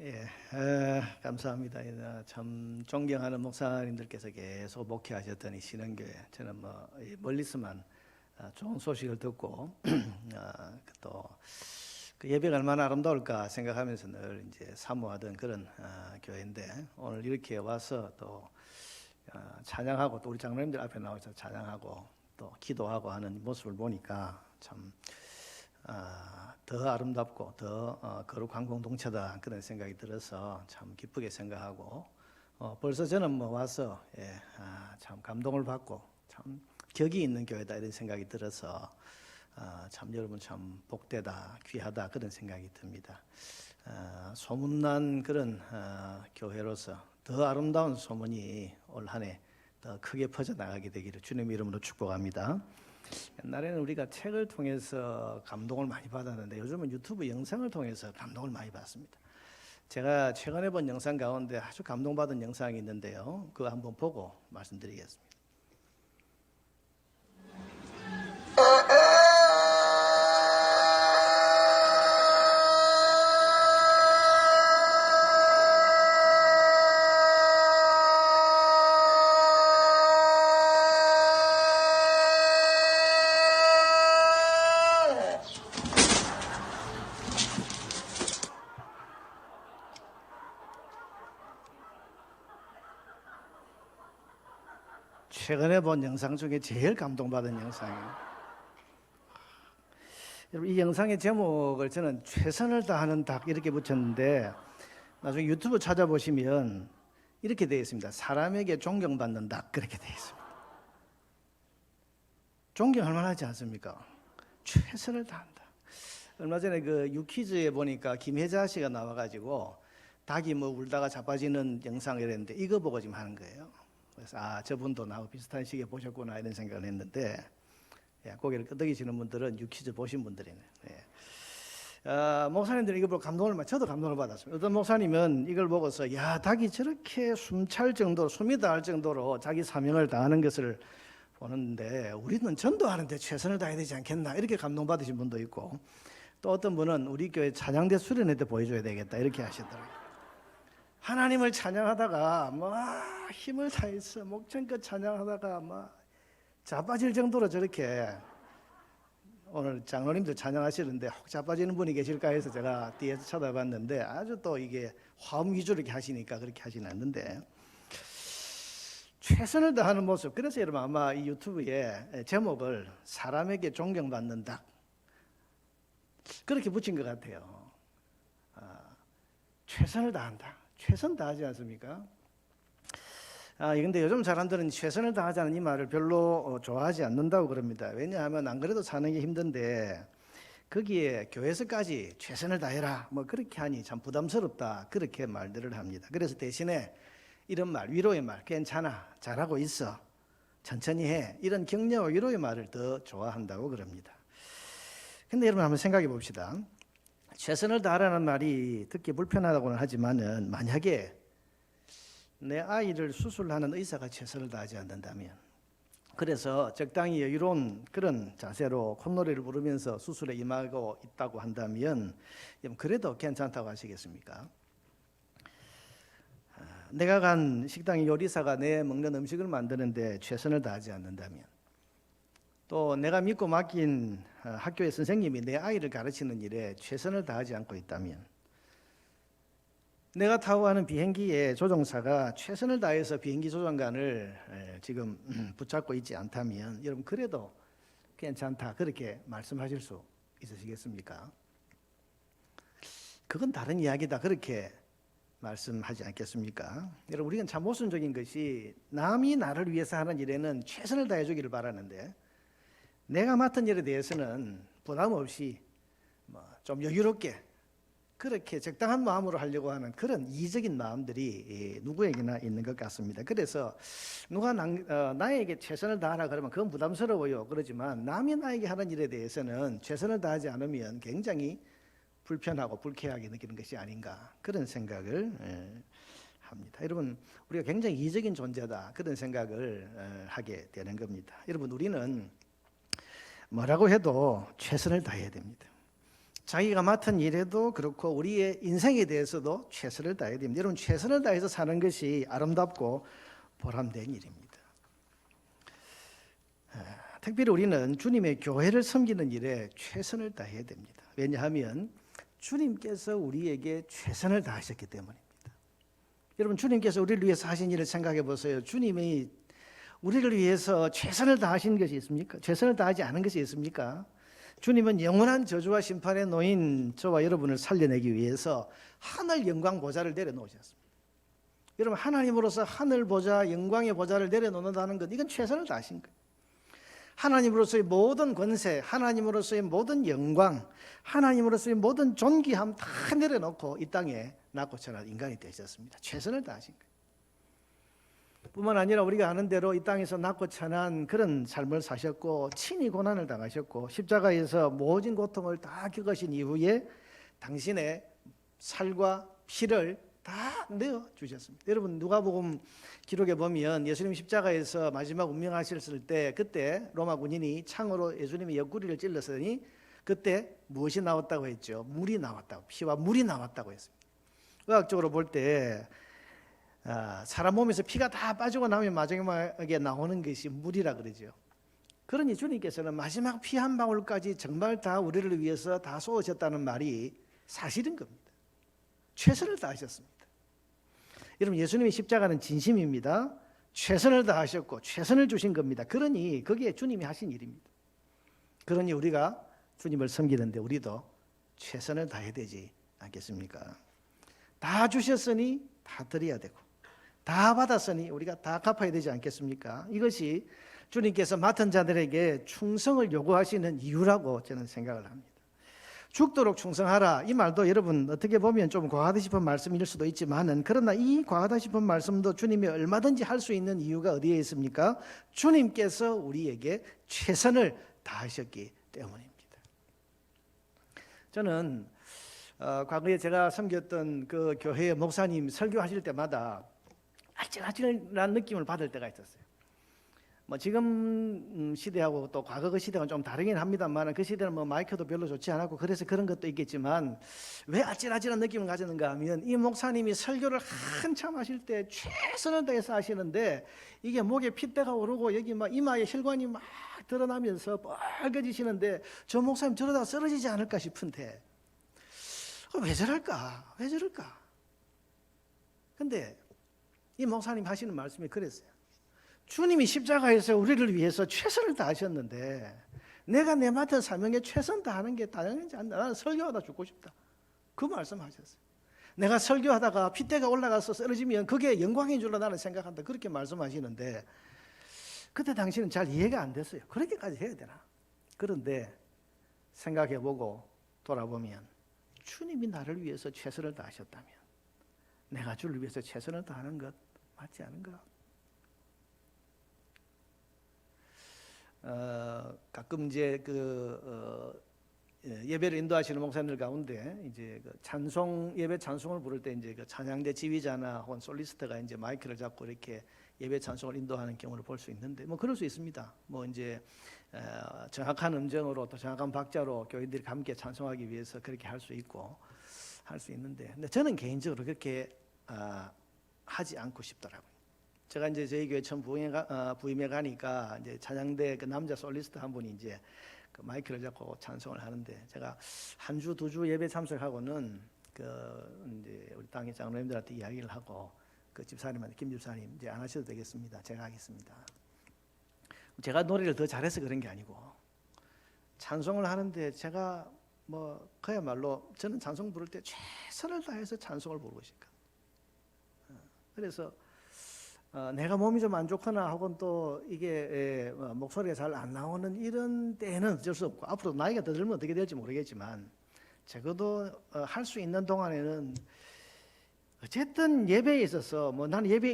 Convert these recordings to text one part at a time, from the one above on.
예, 감사합니다. 참 존경하는 목사님들께서 계속 목회하셨더니 신흥교회 저는 멀리서만 좋은 소식을 듣고 또 그 예배가 얼마나 아름다울까 생각하면서 늘 이제 사모하던 그런 교회인데 오늘 이렇게 와서 또 찬양하고 또 우리 장로님들 앞에 나와서 찬양하고 또 기도하고 하는 모습을 보니까 참 더 아름답고 더 거룩한 공동체다 그런 생각이 들어서 참 기쁘게 생각하고 벌써 저는 와서 참 감동을 받고 참 격이 있는 교회다 이런 생각이 들어서 참 여러분 참 복되다 귀하다 그런 생각이 듭니다. 소문난 그런 교회로서 더 아름다운 소문이 올 한 해 더 크게 퍼져나가게 되기를 주님 이름으로 축복합니다. 옛날에는 우리가 책을 통해서 감동을 많이 받았는데 요즘은 유튜브 영상을 통해서 감동을 많이 받습니다. 제가 최근에 본 영상 가운데 아주 감동받은 영상이 있는데요. 그거 한번 보고 말씀드리겠습니다. 최근에 본 영상 중에 제일 감동받은 영상이에요. 여러분, 이 영상의 제목을 저는 최선을 다하는 닭 이렇게 붙였는데 나중에 유튜브 찾아보시면 이렇게 되어 있습니다. 사람에게 존경받는 닭 그렇게 되어 있습니다. 존경할 만하지 않습니까? 최선을 다한다. 얼마 전에 그 유퀴즈에 보니까 김혜자 씨가 나와가지고 닭이 울다가 자빠지는 영상을 했는데 이거 보고 지금 하는 거예요. 그래서 저분도 나하고 비슷한 시기에 보셨구나 이런 생각을 했는데 고개를 끄덕이시는 분들은 유퀴즈 보신 분들이네. 목사님들이 이거 보고 저도 감동을 받았습니다. 어떤 목사님은 이걸 보고서 닭이 저렇게 숨찰 정도로 숨이 닿을 정도로 자기 사명을 다하는 것을 보는데 우리는 전도하는데 최선을 다해야 되지 않겠나 이렇게 감동받으신 분도 있고 또 어떤 분은 우리 교회 찬양대 수련회 때 보여줘야 되겠다 이렇게 하시더라고요. 하나님을 찬양하다가 힘을 다해서 목청껏 찬양하다가 자빠질 정도로 저렇게 오늘 장로님들 찬양하시는데 혹 자빠지는 분이 계실까 해서 제가 뒤에서 쳐다봤는데 아주 또 이게 화음 위주로 이렇게 하시니까 그렇게 하지는 않는데 최선을 다하는 모습. 그래서 여러분 아마 이 유튜브에 제목을 사람에게 존경받는다 그렇게 붙인 것 같아요. 최선을 다한다. 최선 다하지 않습니까? 근데 요즘 사람들은 최선을 다하자는 이 말을 별로 좋아하지 않는다고 그럽니다. 왜냐하면 안 그래도 사는 게 힘든데 거기에 교회에서까지 최선을 다해라 그렇게 하니 참 부담스럽다 그렇게 말들을 합니다. 그래서 대신에 이런 말, 위로의 말, 괜찮아, 잘하고 있어, 천천히 해 이런 격려와 위로의 말을 더 좋아한다고 그럽니다. 근데 여러분 한번 생각해 봅시다. 최선을 다하라는 말이 듣기 불편하다고는 하지만은 만약에 내 아이를 수술하는 의사가 최선을 다하지 않는다면 그래서 적당히 여유로운 그런 자세로 콧노래를 부르면서 수술에 임하고 있다고 한다면 그래도 괜찮다고 하시겠습니까? 내가 간 식당 요리사가 내 먹는 음식을 만드는데 최선을 다하지 않는다면 또 내가 믿고 맡긴 학교의 선생님이 내 아이를 가르치는 일에 최선을 다하지 않고 있다면 내가 타고 가는 비행기의 조종사가 최선을 다해서 비행기 조종관을 지금 붙잡고 있지 않다면 여러분 그래도 괜찮다 그렇게 말씀하실 수 있으시겠습니까? 그건 다른 이야기다 그렇게 말씀하지 않겠습니까? 여러분 우리는 참 모순적인 것이 남이 나를 위해서 하는 일에는 최선을 다해 주기를 바라는데 내가 맡은 일에 대해서는 부담 없이 좀 여유롭게 그렇게 적당한 마음으로 하려고 하는 그런 이기적인 마음들이 누구에게나 있는 것 같습니다. 그래서 누가 나에게 최선을 다하라 그러면 그건 부담스러워요. 그러지만 남이 나에게 하는 일에 대해서는 최선을 다하지 않으면 굉장히 불편하고 불쾌하게 느끼는 것이 아닌가 그런 생각을 합니다. 여러분 우리가 굉장히 이기적인 존재다 그런 생각을 하게 되는 겁니다. 여러분 우리는 뭐라고 해도 최선을 다해야 됩니다. 자기가 맡은 일에도 그렇고 우리의 인생에 대해서도 최선을 다해야 됩니다. 여러분, 최선을 다해서 사는 것이 아름답고 보람된 일입니다. 특별히 우리는 주님의 교회를 섬기는 일에 최선을 다해야 됩니다. 왜냐하면 주님께서 우리에게 최선을 다하셨기 때문입니다. 여러분, 주님께서 우리를 위해서 하신 일을 생각해 보세요. 주님이 우리를 위해서 최선을 다하신 것이 있습니까? 최선을 다하지 않은 것이 있습니까? 주님은 영원한 저주와 심판에 놓인 저와 여러분을 살려내기 위해서 하늘 영광 보좌를 내려놓으셨습니다. 여러분, 하나님으로서 하늘 보좌, 영광의 보좌를 내려놓는다는 것, 이건 최선을 다하신 거예요. 하나님으로서의 모든 권세, 하나님으로서의 모든 영광, 하나님으로서의 모든 존귀함 다 내려놓고 이 땅에 낳고 자란 인간이 되셨습니다. 최선을 다하신 거예요. 뿐만 아니라 우리가 아는 대로 이 땅에서 낳고 자란 그런 삶을 사셨고 친히 고난을 당하셨고 십자가에서 모진 고통을 다 겪으신 이후에 당신의 살과 피를 다 내어주셨습니다. 여러분, 누가복음 기록에 보면 예수님 십자가에서 마지막 운명하셨을 때 그때 로마 군인이 창으로 예수님의 옆구리를 찔렀으니 그때 무엇이 나왔다고 했죠? 물이 나왔다고, 피와 물이 나왔다고 했습니다. 의학적으로 볼 때 사람 몸에서 피가 다 빠지고 나면 마지막에 나오는 것이 물이라 그러죠. 그러니 주님께서는 마지막 피 한 방울까지 정말 다 우리를 위해서 다 쏟으셨다는 말이 사실인 겁니다. 최선을 다하셨습니다. 여러분, 예수님의 십자가는 진심입니다. 최선을 다하셨고 최선을 주신 겁니다. 그러니 그게 주님이 하신 일입니다. 그러니 우리가 주님을 섬기는데 우리도 최선을 다해야 되지 않겠습니까? 다 주셨으니 다 드려야 되고 다 받았으니 우리가 다 갚아야 되지 않겠습니까? 이것이 주님께서 맡은 자들에게 충성을 요구하시는 이유라고 저는 생각을 합니다. 죽도록 충성하라, 이 말도 여러분 어떻게 보면 좀 과하다 싶은 말씀일 수도 있지만은, 그러나 이 과하다 싶은 말씀도 주님이 얼마든지 할 수 있는 이유가 어디에 있습니까? 주님께서 우리에게 최선을 다하셨기 때문입니다. 저는 과거에 제가 섬겼던 그 교회의 목사님 설교하실 때마다 아찔아찔한 느낌을 받을 때가 있었어요. 뭐 지금 시대하고 또 과거 그 시대가 좀 다르긴 합니다만, 그 시대는 뭐 마이크도 별로 좋지 않았고 그래서 그런 것도 있겠지만, 왜 아찔아찔한 느낌을 가졌는가 하면 이 목사님이 설교를 한참 하실 때 최선을 다해서 하시는데 이게 목에 핏대가 오르고 여기 막 이마에 혈관이 막 드러나면서 빨개지시는데 저 목사님 저러다가 쓰러지지 않을까 싶은데 왜 저럴까? 왜 저럴까? 근데 이 목사님 하시는 말씀이 그랬어요. 주님이 십자가에서 우리를 위해서 최선을 다하셨는데 내가 내 맡은 사명에 최선 다하는 게 당연하지 않나? 나는 설교하다 죽고 싶다. 그 말씀하셨어요. 내가 설교하다가 핏대가 올라가서 쓰러지면 그게 영광인 줄로 나는 생각한다. 그렇게 말씀하시는데 그때 당시는 잘 이해가 안 됐어요. 그렇게까지 해야 되나? 그런데 생각해보고 돌아보면 주님이 나를 위해서 최선을 다하셨다면 내가 주를 위해서 최선을 다하는 것 맞지 않은가? 가끔 이제 예배를 인도하시는 목사님들 가운데 이제 그 예배 찬송을 부를 때 이제 그 찬양대 지휘자나 혹은 솔리스트가 이제 마이크를 잡고 이렇게 예배 찬송을 인도하는 경우를 볼 수 있는데, 뭐 그럴 수 있습니다. 뭐 이제 정확한 음정으로 또 정확한 박자로 교인들이 함께 찬송하기 위해서 그렇게 할 수 있고 할 수 있는데, 근데 저는 개인적으로 그렇게 하지 않고 싶더라고요. 제가 이제 저희 교회 처음 부임해 가니까 이제 찬양대 그 남자 솔리스트 한 분이 이제 그 마이크를 잡고 찬송을 하는데, 제가 한 주 두 주 예배 참석하고는 그 이제 우리 당의 장로님들한테 이야기를 하고 그 집사님한테, 김 집사님 이제 안 하셔도 되겠습니다. 제가 하겠습니다. 제가 노래를 더 잘해서 그런 게 아니고 찬송을 하는데 제가 뭐 그야말로 저는 찬송 부를 때 최선을 다해서 찬송을 부르고 싶거든요. 그래서 내가 몸이 좀 안 좋거나 혹은 또 이게 목소리가 잘 안 나오는 이런 때는 어쩔 수 없고, 앞으로 나이가 더 들면 어떻게 될지 모르겠지만 적어도 할 수 있는 동안에는 어쨌든 예배에 있어서 뭐 나는 예배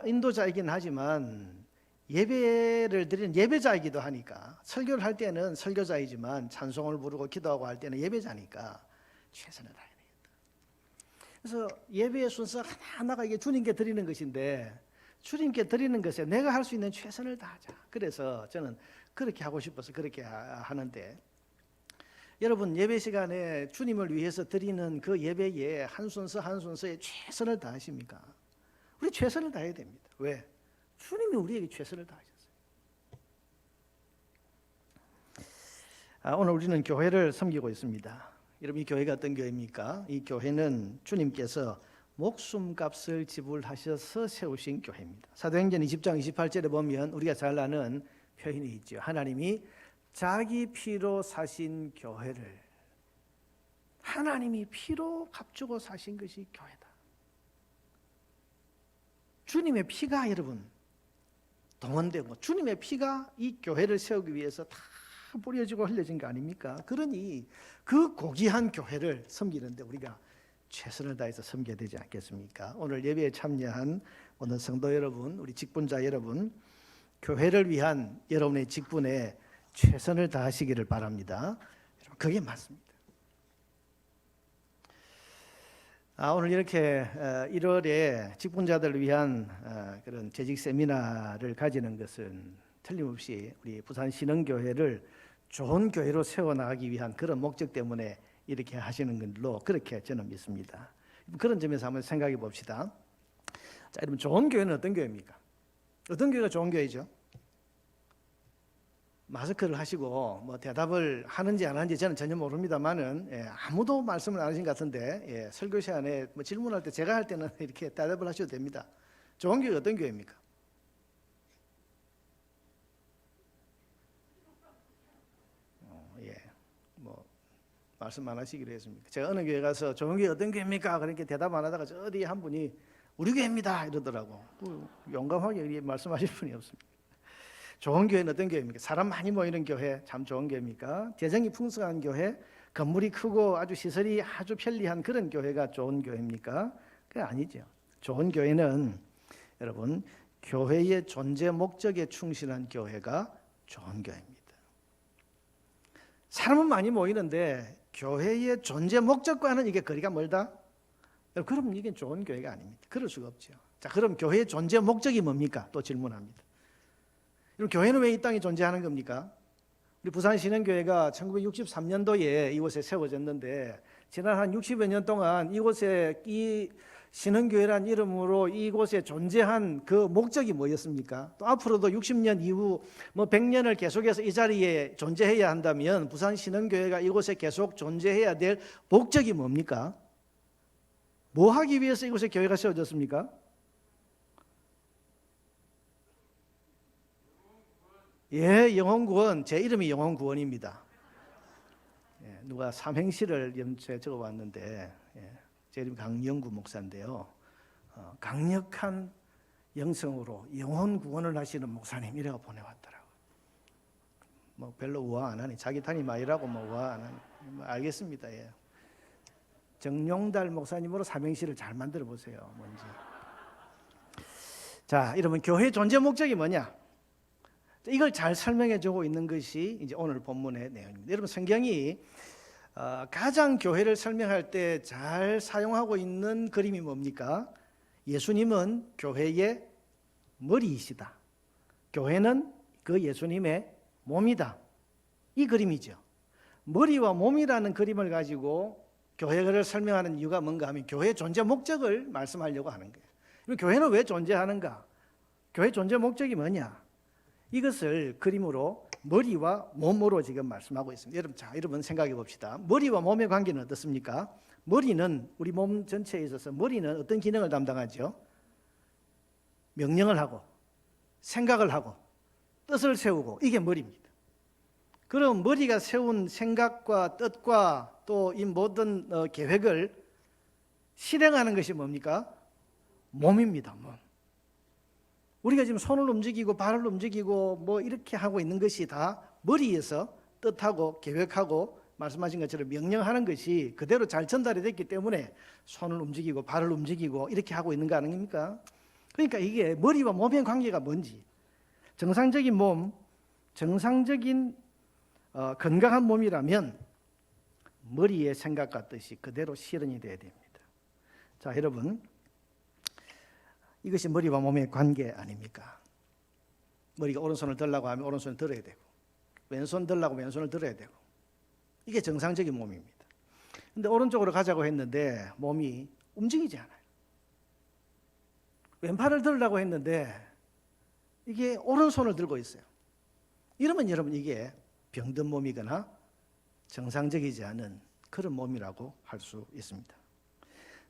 인도자이긴 하지만 예배를 드리는 예배자이기도 하니까, 설교를 할 때는 설교자이지만 찬송을 부르고 기도하고 할 때는 예배자니까 최선을 다해야 되겠다. 그래서 예배의 순서 하나하나가 이게 주님께 드리는 것인데, 주님께 드리는 것에 내가 할 수 있는 최선을 다하자. 그래서 저는 그렇게 하고 싶어서 그렇게 하는데, 여러분 예배 시간에 주님을 위해서 드리는 그 예배에 한 순서 한 순서에 최선을 다하십니까? 우리 최선을 다해야 됩니다. 왜? 주님이 우리에게 최선을 다하셨어요. 오늘 우리는 교회를 섬기고 있습니다. 여러분 이 교회가 어떤 교회입니까? 이 교회는 주님께서 목숨값을 지불하셔서 세우신 교회입니다. 사도행전 20장 28절에 보면 우리가 잘 아는 표현이 있죠. 하나님이 자기 피로 사신 교회를, 하나님이 피로 값주고 사신 것이 교회다. 주님의 피가 여러분 동원되고 주님의 피가 이 교회를 세우기 위해서 다 뿌려지고 흘려진 거 아닙니까? 그러니 그 고귀한 교회를 섬기는데 우리가 최선을 다해서 섬겨야 되지 않겠습니까? 오늘 예배에 참여한 오늘 성도 여러분, 우리 직분자 여러분, 교회를 위한 여러분의 직분에 최선을 다하시기를 바랍니다. 그게 맞습니다. 오늘 이렇게 1월에 직분자들을 위한 그런 재직 세미나를 가지는 것은 틀림없이 우리 부산 신흥교회를 좋은 교회로 세워나가기 위한 그런 목적 때문에 이렇게 하시는 걸로 그렇게 저는 믿습니다. 그런 점에서 한번 생각해 봅시다. 자, 여러분 좋은 교회는 어떤 교회입니까? 어떤 교회가 좋은 교회죠? 마스크를 하시고 뭐 대답을 하는지 안 하는지 저는 전혀 모릅니다만은 아무도 말씀을 안 하신 것 같은데 설교 시간에 뭐 질문할 때 제가 할 때는 이렇게 대답을 하셔도 됩니다. 좋은 교회가 어떤 교회입니까? 말씀 안 하시기로 했습니까? 제가 어느 교회 가서 좋은 교회 어떤 교회입니까? 그렇게 대답 안 하다가 저 어디 한 분이 우리 교회입니다 이러더라고. 용감하게 말씀하실 분이 없습니다. 좋은 교회는 어떤 교회입니까? 사람 많이 모이는 교회 참 좋은 교회입니까? 재정이 풍성한 교회, 건물이 크고 아주 시설이 아주 편리한 그런 교회가 좋은 교회입니까? 그게 아니죠. 좋은 교회는 여러분 교회의 존재 목적에 충실한 교회가 좋은 교회입니다. 사람은 많이 모이는데 교회의 존재 목적과는 이게 거리가 멀다? 그럼 이게 좋은 교회가 아닙니다. 그럴 수가 없죠. 자, 그럼 교회의 존재 목적이 뭡니까? 또 질문합니다. 그럼 교회는 왜 이 땅에 존재하는 겁니까? 우리 부산 신흥교회가 1963년도에 이곳에 세워졌는데 지난 한 60여 년 동안 이곳에 이 신흥교회란 이름으로 이곳에 존재한 그 목적이 뭐였습니까? 또 앞으로도 60년 이후 뭐 100년을 계속해서 이 자리에 존재해야 한다면 부산 신흥교회가 이곳에 계속 존재해야 될 목적이 뭡니까? 뭐 하기 위해서 이곳에 교회가 세워졌습니까? 예, 영혼구원. 제 이름이 영혼구원입니다. 누가 삼행시를 염두에 적어봤는데 제 이름 강영구 목사인데요. 강력한 영성으로 영혼 구원을 하시는 목사님이라고 보내왔더라고요. 뭐 별로 우아 안 하니 자기 담임 아이라고 뭐 우아 안 하니 뭐 알겠습니다. 예. 정용달 목사님으로 삼행시를 잘 만들어 보세요. 뭔지. 자, 여러분 교회 존재 목적이 뭐냐? 이걸 잘 설명해 주고 있는 것이 이제 오늘 본문의 내용입니다. 여러분 성경이 가장 교회를 설명할 때 잘 사용하고 있는 그림이 뭡니까? 예수님은 교회의 머리이시다. 교회는 그 예수님의 몸이다. 이 그림이죠. 머리와 몸이라는 그림을 가지고 교회를 설명하는 이유가 뭔가 하면 교회의 존재 목적을 말씀하려고 하는 거예요. 교회는 왜 존재하는가? 교회 존재 목적이 뭐냐? 이것을 그림으로 머리와 몸으로 지금 말씀하고 있습니다. 여러분, 자, 여러분 생각해 봅시다. 머리와 몸의 관계는 어떻습니까? 머리는 우리 몸 전체에 있어서 머리는 어떤 기능을 담당하죠? 명령을 하고 생각을 하고 뜻을 세우고 이게 머리입니다. 그럼 머리가 세운 생각과 뜻과 또 이 모든 계획을 실행하는 것이 뭡니까? 몸입니다. 몸. 우리가 지금 손을 움직이고 발을 움직이고 뭐 이렇게 하고 있는 것이 다 머리에서 뜻하고 계획하고 말씀하신 것처럼 명령하는 것이 그대로 잘 전달이 됐기 때문에 손을 움직이고 발을 움직이고 이렇게 하고 있는 거 아닙니까? 그러니까 이게 머리와 몸의 관계가 뭔지, 정상적인 몸, 정상적인 건강한 몸이라면 머리의 생각과 뜻이 그대로 실현이 돼야 됩니다. 자, 여러분, 이것이 머리와 몸의 관계 아닙니까? 머리가 오른손을 들라고 하면 오른손을 들어야 되고, 왼손 들라고 왼손을 들어야 되고, 이게 정상적인 몸입니다. 근데 오른쪽으로 가자고 했는데 몸이 움직이지 않아요. 왼팔을 들으라고 했는데 이게 오른손을 들고 있어요. 이러면 여러분 이게 병든 몸이거나 정상적이지 않은 그런 몸이라고 할 수 있습니다.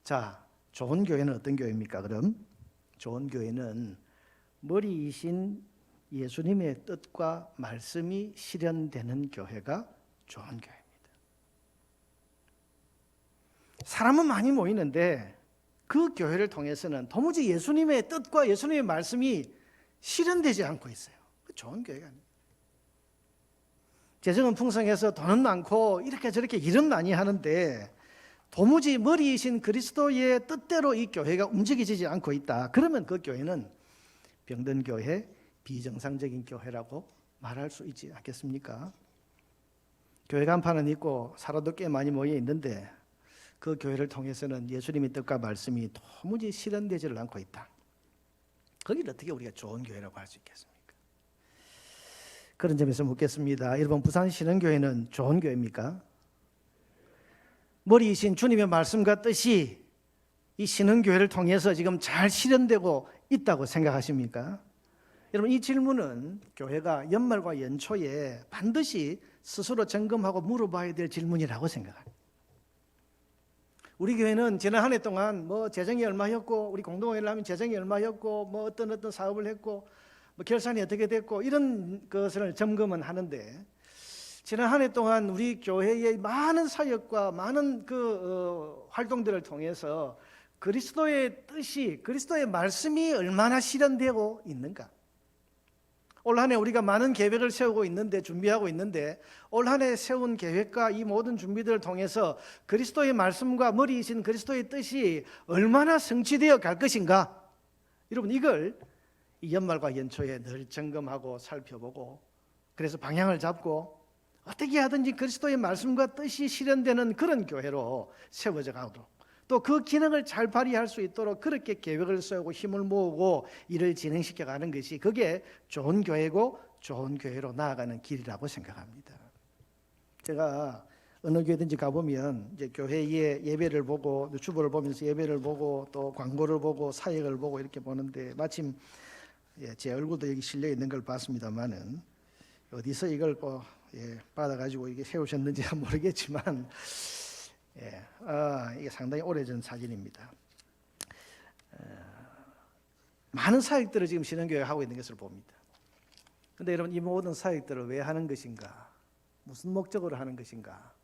자, 좋은 교회는 어떤 교회입니까? 그럼 좋은 교회는 머리이신 예수님의 뜻과 말씀이 실현되는 교회가 좋은 교회입니다. 사람은 많이 모이는데 그 교회를 통해서는 도무지 예수님의 뜻과 예수님의 말씀이 실현되지 않고 있어요. 좋은 교회가 아닙니다. 재정은 풍성해서 돈은 많고 이렇게 저렇게 일은 많이 하는데 도무지 머리이신 그리스도의 뜻대로 이 교회가 움직이지 않고 있다. 그러면 그 교회는 병든 교회, 비정상적인 교회라고 말할 수 있지 않겠습니까? 교회 간판은 있고 사람도 꽤 많이 모여 있는데 그 교회를 통해서는 예수님의 뜻과 말씀이 도무지 실현되지를 않고 있다. 거기를 어떻게 우리가 좋은 교회라고 할 수 있겠습니까? 그런 점에서 묻겠습니다. 여러분, 부산 신흥교회는 좋은 교회입니까? 머리이신 주님의 말씀과 뜻이 이 신흥교회를 통해서 지금 잘 실현되고 있다고 생각하십니까? 여러분, 이 질문은 교회가 연말과 연초에 반드시 스스로 점검하고 물어봐야 될 질문이라고 생각합니다. 우리 교회는 지난 한 해 동안 뭐 재정이 얼마였고, 우리 공동회를 하면 재정이 얼마였고, 뭐 어떤 사업을 했고, 뭐 결산이 어떻게 됐고, 이런 것을 점검은 하는데, 지난 한 해 동안 우리 교회의 많은 사역과 많은 활동들을 통해서 그리스도의 뜻이, 그리스도의 말씀이 얼마나 실현되고 있는가? 올 한 해 우리가 많은 계획을 세우고 있는데, 준비하고 있는데, 올 한 해 세운 계획과 이 모든 준비들을 통해서 그리스도의 말씀과 머리이신 그리스도의 뜻이 얼마나 성취되어 갈 것인가? 여러분, 이걸 이 연말과 연초에 늘 점검하고 살펴보고, 그래서 방향을 잡고 어떻게 하든지 그리스도의 말씀과 뜻이 실현되는 그런 교회로 세워져 가도록, 또 그 기능을 잘 발휘할 수 있도록 그렇게 계획을 세우고 힘을 모으고 일을 진행시켜 가는 것이, 그게 좋은 교회고 좋은 교회로 나아가는 길이라고 생각합니다. 제가 어느 교회든지 가보면 이제 교회의 예배를 보고, 유튜브를 보면서 예배를 보고 또 광고를 보고 사역을 보고 이렇게 보는데, 마침 제 얼굴도 여기 실려 있는 걸 봤습니다만은 어디서 이걸 받아가지고 이게 세우셨는지 모르겠지만, 이게 상당히 오래전 사진입니다. 많은 사역들을 지금 신흥교회가 하고 있는 것을 봅니다. 그런데 여러분, 이 모든 사역들을 왜 하는 것인가? 무슨 목적으로 하는 것인가?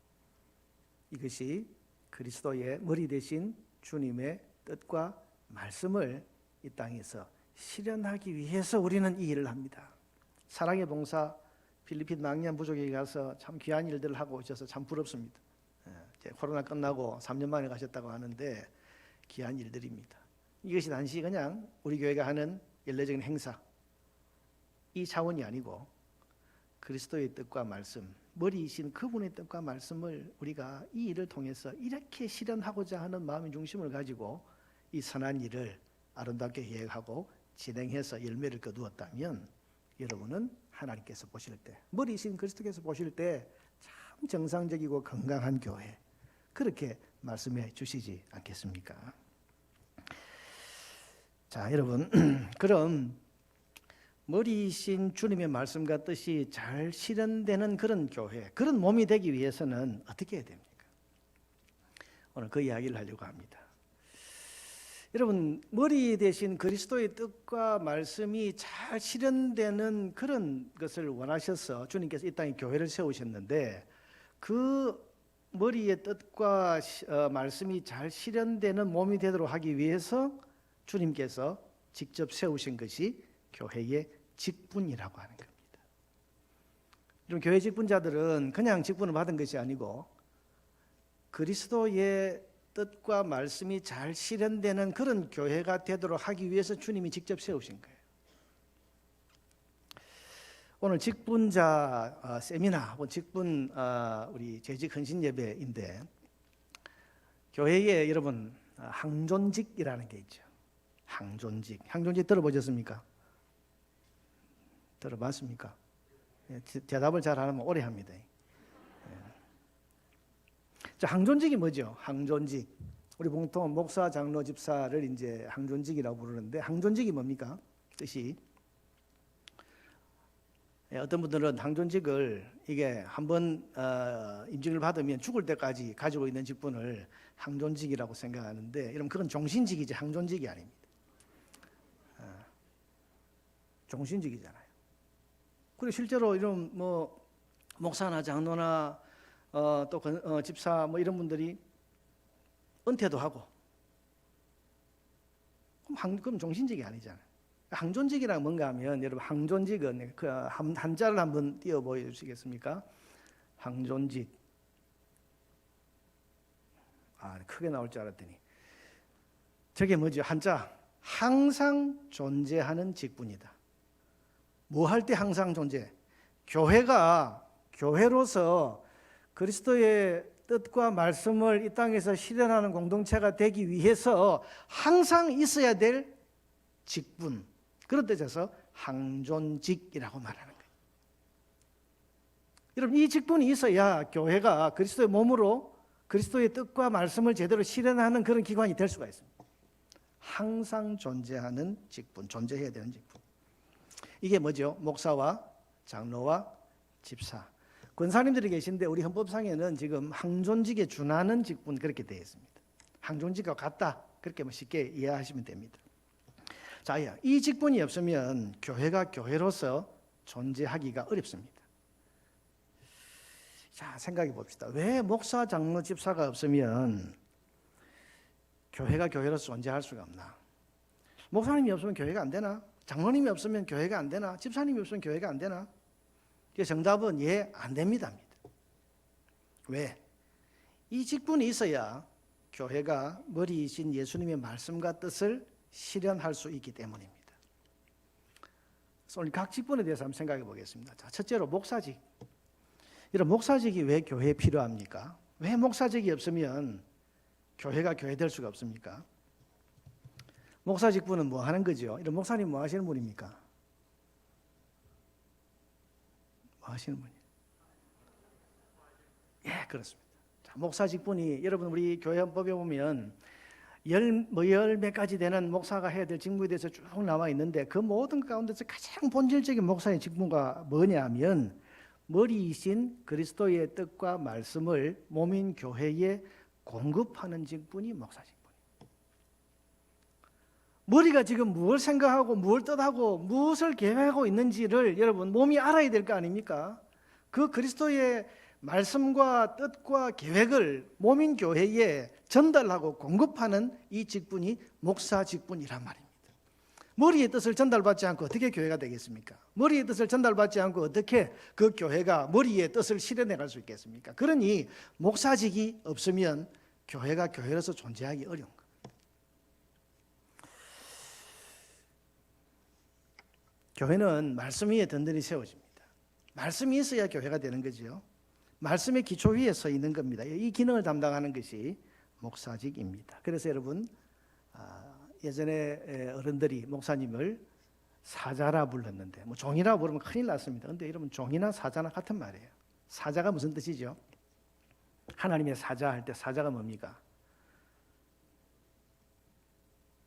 이것이 그리스도의 머리 대신 주님의 뜻과 말씀을 이 땅에서 실현하기 위해서 우리는 이 일을 합니다. 사랑의 봉사, 필리핀 낭년 부족에 가서 참 귀한 일들을 하고 오셔서 참 부럽습니다. 이제 코로나 끝나고 3년 만에 가셨다고 하는데 귀한 일들입니다. 이것이 단지 그냥 우리 교회가 하는 연례적인 행사, 이 차원이 아니고 그리스도의 뜻과 말씀, 머리이신 그분의 뜻과 말씀을 우리가 이 일을 통해서 이렇게 실현하고자 하는 마음의 중심을 가지고 이 선한 일을 아름답게 계획하고 진행해서 열매를 거두었다면, 여러분은 하나님께서 보실 때, 머리이신 그리스도께서 보실 때 참 정상적이고 건강한 교회, 그렇게 말씀해 주시지 않겠습니까? 자, 여러분, 그럼 머리이신 주님의 말씀과 뜻이 잘 실현되는 그런 교회, 그런 몸이 되기 위해서는 어떻게 해야 됩니까? 오늘 그 이야기를 하려고 합니다. 여러분, 머리 대신 그리스도의 뜻과 말씀이 잘 실현되는 그런 것을 원하셔서 주님께서 이 땅에 교회를 세우셨는데, 그 머리의 뜻과 말씀이 잘 실현되는 몸이 되도록 하기 위해서 주님께서 직접 세우신 것이 교회의 직분이라고 하는 겁니다. 여러분, 교회 직분자들은 그냥 직분을 받은 것이 아니고 그리스도의 뜻과 말씀이 잘 실현되는 그런 교회가 되도록 하기 위해서 주님이 직접 세우신 거예요. 오늘 직분자 세미나, 직분 우리 재직 헌신 예배인데, 교회에 여러분 항존직이라는 게 있죠. 항존직 들어보셨습니까? 들어봤습니까? 대답을 잘 안 하면 오래 합니다. 자, 항존직이 뭐죠? 항존직. 우리 보통 목사, 장로, 집사를 이제 항존직이라고 부르는데 항존직이 뭡니까? 뜻이 어떤 분들은 항존직을 이게 한번 인증을 받으면 죽을 때까지 가지고 있는 직분을 항존직이라고 생각하는데, 여러분 그건 종신직이지 항존직이 아닙니다. 종신직이잖아요. 그리고 실제로 이런 뭐 목사나 장로나 또 집사 뭐 이런 분들이 은퇴도 하고 그럼 종신직이 아니잖아요. 항존직이란 뭔가 하면, 여러분 항존직은 그 한자를 한번 띄워 보여주시겠습니까? 항존직. 크게 나올 줄 알았더니 저게 뭐죠? 한자 항상 존재하는 직분이다. 뭐 할 때 항상 존재? 교회가 교회로서 그리스도의 뜻과 말씀을 이 땅에서 실현하는 공동체가 되기 위해서 항상 있어야 될 직분, 그런 뜻에서 항존직이라고 말하는 거예요. 여러분 이 직분이 있어야 교회가 그리스도의 몸으로 그리스도의 뜻과 말씀을 제대로 실현하는 그런 기관이 될 수가 있습니다. 항상 존재하는 직분, 존재해야 되는 직분. 이게 뭐죠? 목사와 장로와 집사, 권사님들이 계신데 우리 헌법상에는 지금 항존직에 준하는 직분 그렇게 되어 있습니다. 항존직과 같다, 그렇게 쉽게 이해하시면 됩니다. 자, 이 직분이 없으면 교회가 교회로서 존재하기가 어렵습니다. 자, 생각해 봅시다. 왜 목사, 장로, 집사가 없으면 교회가 교회로서 존재할 수가 없나? 목사님이 없으면 교회가 안 되나? 장로님이 없으면 교회가 안 되나? 집사님이 없으면 교회가 안 되나? 정답은 안 됩니다. 왜? 이 직분이 있어야 교회가 머리이신 예수님의 말씀과 뜻을 실현할 수 있기 때문입니다. 그래서 오늘 각 직분에 대해서 한번 생각해 보겠습니다. 자, 첫째로 목사직. 이런 목사직이 왜 교회에 필요합니까? 왜 목사직이 없으면 교회가 교회 될 수가 없습니까? 목사 직분은 뭐 하는 거죠? 이런 목사님 뭐 하시는 분입니까? 뭐 하시는 분이에요? 예, 그렇습니다. 자, 목사 직분이 여러분 우리 교회 헌법에 보면 열 몇 가지 되는 목사가 해야 될 직무에 대해서 쭉 나와 있는데, 그 모든 가운데서 가장 본질적인 목사의 직무가 뭐냐면 머리이신 그리스도의 뜻과 말씀을 몸인 교회에 공급하는 직분이 목사 직분이에요. 머리가 지금 무엇을 생각하고 무엇을 뜻하고 무엇을 계획하고 있는지를 여러분 몸이 알아야 될 거 아닙니까? 그 그리스도의 말씀과 뜻과 계획을 몸인 교회에 전달하고 공급하는 이 직분이 목사 직분이란 말입니다. 머리의 뜻을 전달받지 않고 어떻게 교회가 되겠습니까? 머리의 뜻을 전달받지 않고 어떻게 그 교회가 머리의 뜻을 실현해 갈 수 있겠습니까? 그러니 목사직이 없으면 교회가 교회로서 존재하기 어려운 겁니다. 교회는 말씀 위에 든든히 세워집니다. 말씀이 있어야 교회가 되는 거죠. 말씀의 기초 위에 서 있는 겁니다. 이 기능을 담당하는 것이 목사직입니다. 그래서 여러분 예전에 어른들이 목사님을 사자라 불렀는데, 뭐 종이라 부르면 큰일 났습니다. 그런데 여러분 종이나 사자나 같은 말이에요. 사자가 무슨 뜻이죠? 하나님의 사자 할 때 사자가 뭡니까?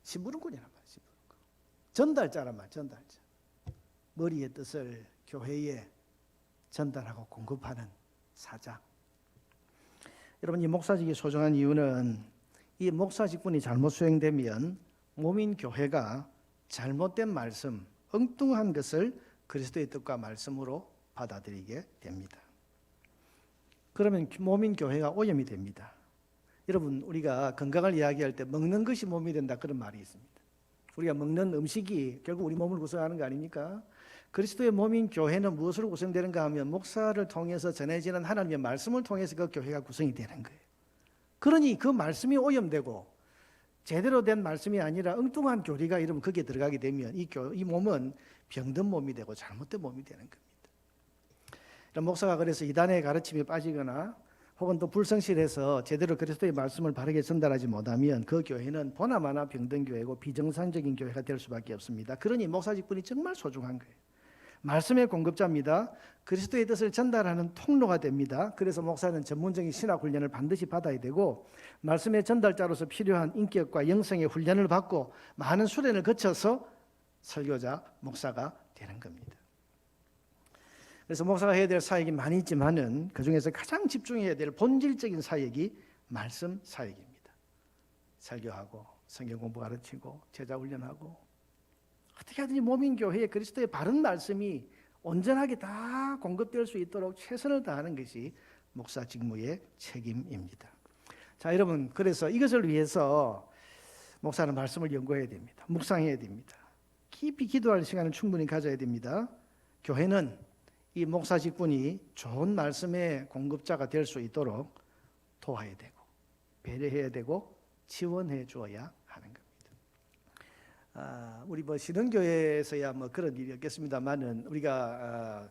심부름꾼이란 말이에요. 심부름꾼. 전달자란 말이에요. 전달자. 머리의 뜻을 교회에 전달하고 공급하는 사자. 여러분 이 목사직이 소중한 이유는 이 목사직분이 잘못 수행되면 몸인 교회가 잘못된 말씀, 엉뚱한 것을 그리스도의 뜻과 말씀으로 받아들이게 됩니다. 그러면 몸인 교회가 오염이 됩니다. 여러분 우리가 건강을 이야기할 때 먹는 것이 몸이 된다, 그런 말이 있습니다. 우리가 먹는 음식이 결국 우리 몸을 구성하는 거 아닙니까? 그리스도의 몸인 교회는 무엇으로 구성되는가 하면 목사를 통해서 전해지는 하나님의 말씀을 통해서 그 교회가 구성이 되는 거예요. 그러니 그 말씀이 오염되고 제대로 된 말씀이 아니라 엉뚱한 교리가 이러면 거기에 들어가게 되면 이 몸은 병든 몸이 되고 잘못된 몸이 되는 겁니다. 목사가 그래서 이단의 가르침에 빠지거나 혹은 또 불성실해서 제대로 그리스도의 말씀을 바르게 전달하지 못하면 그 교회는 보나마나 병든 교회고 비정상적인 교회가 될 수밖에 없습니다. 그러니 목사 직분이 정말 소중한 거예요. 말씀의 공급자입니다. 그리스도의 뜻을 전달하는 통로가 됩니다. 그래서 목사는 전문적인 신학 훈련을 반드시 받아야 되고 말씀의 전달자로서 필요한 인격과 영성의 훈련을 받고 많은 수련을 거쳐서 설교자, 목사가 되는 겁니다. 그래서 목사가 해야 될 사역이 많이 있지만은 그중에서 가장 집중해야 될 본질적인 사역이 말씀 사역입니다. 설교하고 성경 공부 가르치고 제자 훈련하고 어떻게 하든지 모민교회에 그리스도의 바른 말씀이 온전하게 다 공급될 수 있도록 최선을 다하는 것이 목사 직무의 책임입니다. 자, 여러분, 그래서 이것을 위해서 목사는 말씀을 연구해야 됩니다. 묵상해야 됩니다. 깊이 기도할 시간을 충분히 가져야 됩니다. 교회는 이 목사 직분이 좋은 말씀의 공급자가 될 수 있도록 도와야 되고 배려해야 되고 지원해 주어야 하는 겁니다. 우리 신흥교회에서야 그런 일이 없겠습니다만은 우리가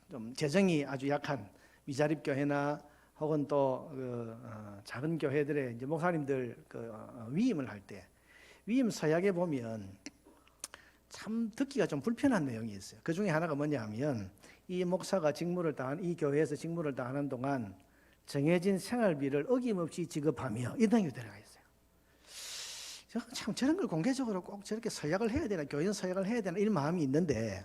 좀 재정이 아주 약한 미자립 교회나 혹은 또 작은 교회들의 이제 목사님들 위임을 할 때 위임 서약에 보면 참 듣기가 좀 불편한 내용이 있어요. 그 중에 하나가 뭐냐면 이 목사가 이 교회에서 직무를 다하는 동안 정해진 생활비를 어김없이 지급하며 이 등이 들어가 있어요. 참 저런 걸 공개적으로 꼭 저렇게 서약을 해야 되나, 교인 서약을 해야 되나 이런 마음이 있는데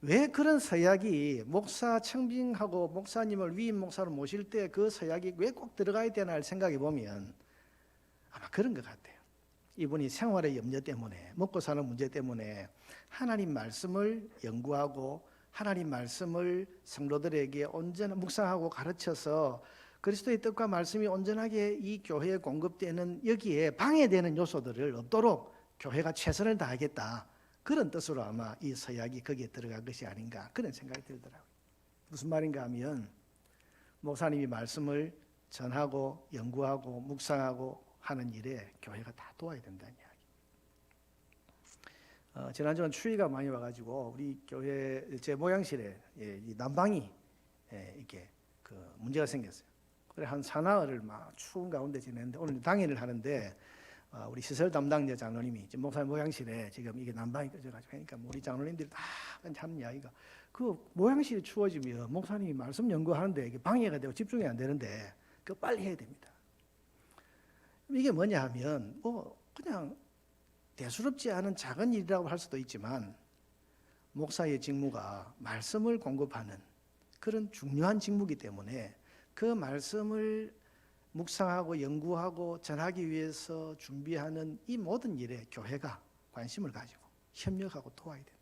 왜 그런 서약이 목사 청빙하고 목사님을 위임 목사로 모실 때 그 서약이 왜 꼭 들어가야 되나 생각해 보면 아마 그런 것 같아요. 이분이 생활의 염려 때문에 먹고 사는 문제 때문에 하나님 말씀을 연구하고 하나님 말씀을 성도들에게 온전히 묵상하고 가르쳐서 그리스도의 뜻과 말씀이 온전하게 이 교회에 공급되는 여기에 방해되는 요소들을 없도록 교회가 최선을 다하겠다. 그런 뜻으로 아마 이 서약이 거기에 들어간 것이 아닌가 그런 생각이 들더라고요. 무슨 말인가 하면 목사님이 말씀을 전하고 연구하고 묵상하고 하는 일에 교회가 다 도와야 된다는 이야기. 지난주는 추위가 많이 와가지고 우리 교회 제 모양실에 이 난방이 이렇게 문제가 생겼어요. 그래 한 사나흘을 막 추운 가운데 지냈는데 오늘 당일을 하는데 우리 시설 담당자 장로님이 지금 목사님 모양실에 지금 이게 난방이 꺼져가지고 하니까 우리 장로님들이 다 하는 이야기가 그 모양실이 추워지면 목사님이 말씀 연구하는데 이게 방해가 되고 집중이 안 되는데 그거 빨리 해야 됩니다. 이게 뭐냐 하면 그냥 대수롭지 않은 작은 일이라고 할 수도 있지만 목사의 직무가 말씀을 공급하는 그런 중요한 직무이기 때문에 그 말씀을 묵상하고 연구하고 전하기 위해서 준비하는 이 모든 일에 교회가 관심을 가지고 협력하고 도와야 된다.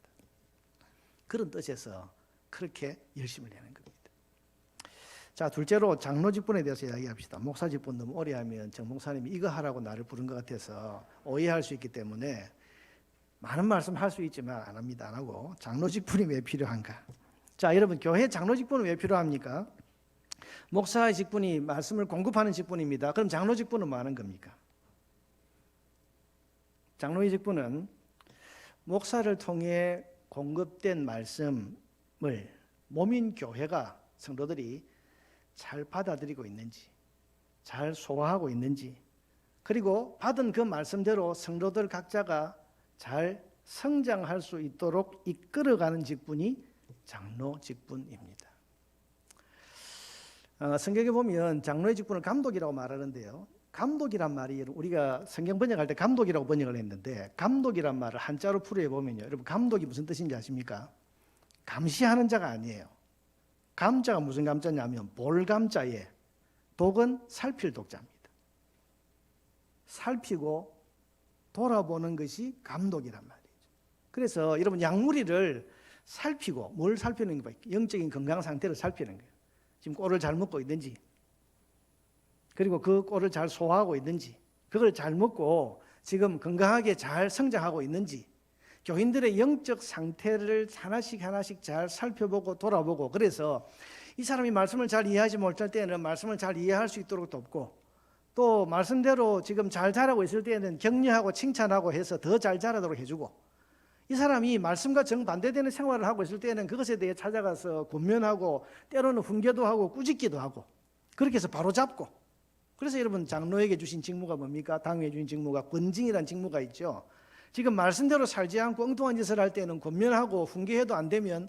그런 뜻에서 그렇게 열심을 내는 겁니다. 자, 둘째로 장로 직분에 대해서 이야기합시다. 목사 직분 너무 오래 하면 정 목사님이 이거 하라고 나를 부른 것 같아서 오해할 수 있기 때문에 많은 말씀 할 수 있지만 안 합니다. 안 하고 장로 직분이 왜 필요한가? 자, 여러분 교회 장로 직분은 왜 필요합니까? 목사의 직분이 말씀을 공급하는 직분입니다. 그럼 장로 직분은 뭐 하는 겁니까? 장로의 직분은 목사를 통해 공급된 말씀을 모민 교회가 성도들이 잘 받아들이고 있는지, 잘 소화하고 있는지, 그리고 받은 그 말씀대로 성도들 각자가 잘 성장할 수 있도록 이끌어가는 직분이 장로 직분입니다. 성경에 보면 장로의 직분을 감독이라고 말하는데요. 감독이란 말이 우리가 성경 번역할 때 감독이라고 번역을 했는데 감독이란 말을 한자로 풀이해 보면요. 여러분 감독이 무슨 뜻인지 아십니까? 감시하는 자가 아니에요. 감자가 무슨 감자냐면 볼감자에 독은 살필 독자입니다. 살피고 돌아보는 것이 감독이란 말이죠. 그래서 여러분 약물이를 살피고 뭘 살피는 거예요? 영적인 건강 상태를 살피는 거예요. 지금 꼴을 잘 먹고 있는지 그리고 그 꼴을 잘 소화하고 있는지 그걸 잘 먹고 지금 건강하게 잘 성장하고 있는지 교인들의 영적 상태를 하나씩 하나씩 잘 살펴보고 돌아보고 그래서 이 사람이 말씀을 잘 이해하지 못할 때는 말씀을 잘 이해할 수 있도록 돕고 또 말씀대로 지금 잘 자라고 있을 때는 격려하고 칭찬하고 해서 더 잘 자라도록 해주고 이 사람이 말씀과 정반대되는 생활을 하고 있을 때는 그것에 대해 찾아가서 권면하고 때로는 훈계도 하고 꾸짖기도 하고 그렇게 해서 바로 잡고 그래서 여러분 장로에게 주신 직무가 뭡니까? 당회에 주신 직무가 권징이라는 직무가 있죠. 지금 말씀대로 살지 않고 엉뚱한 짓을 할 때는 권면하고 훈계해도 안 되면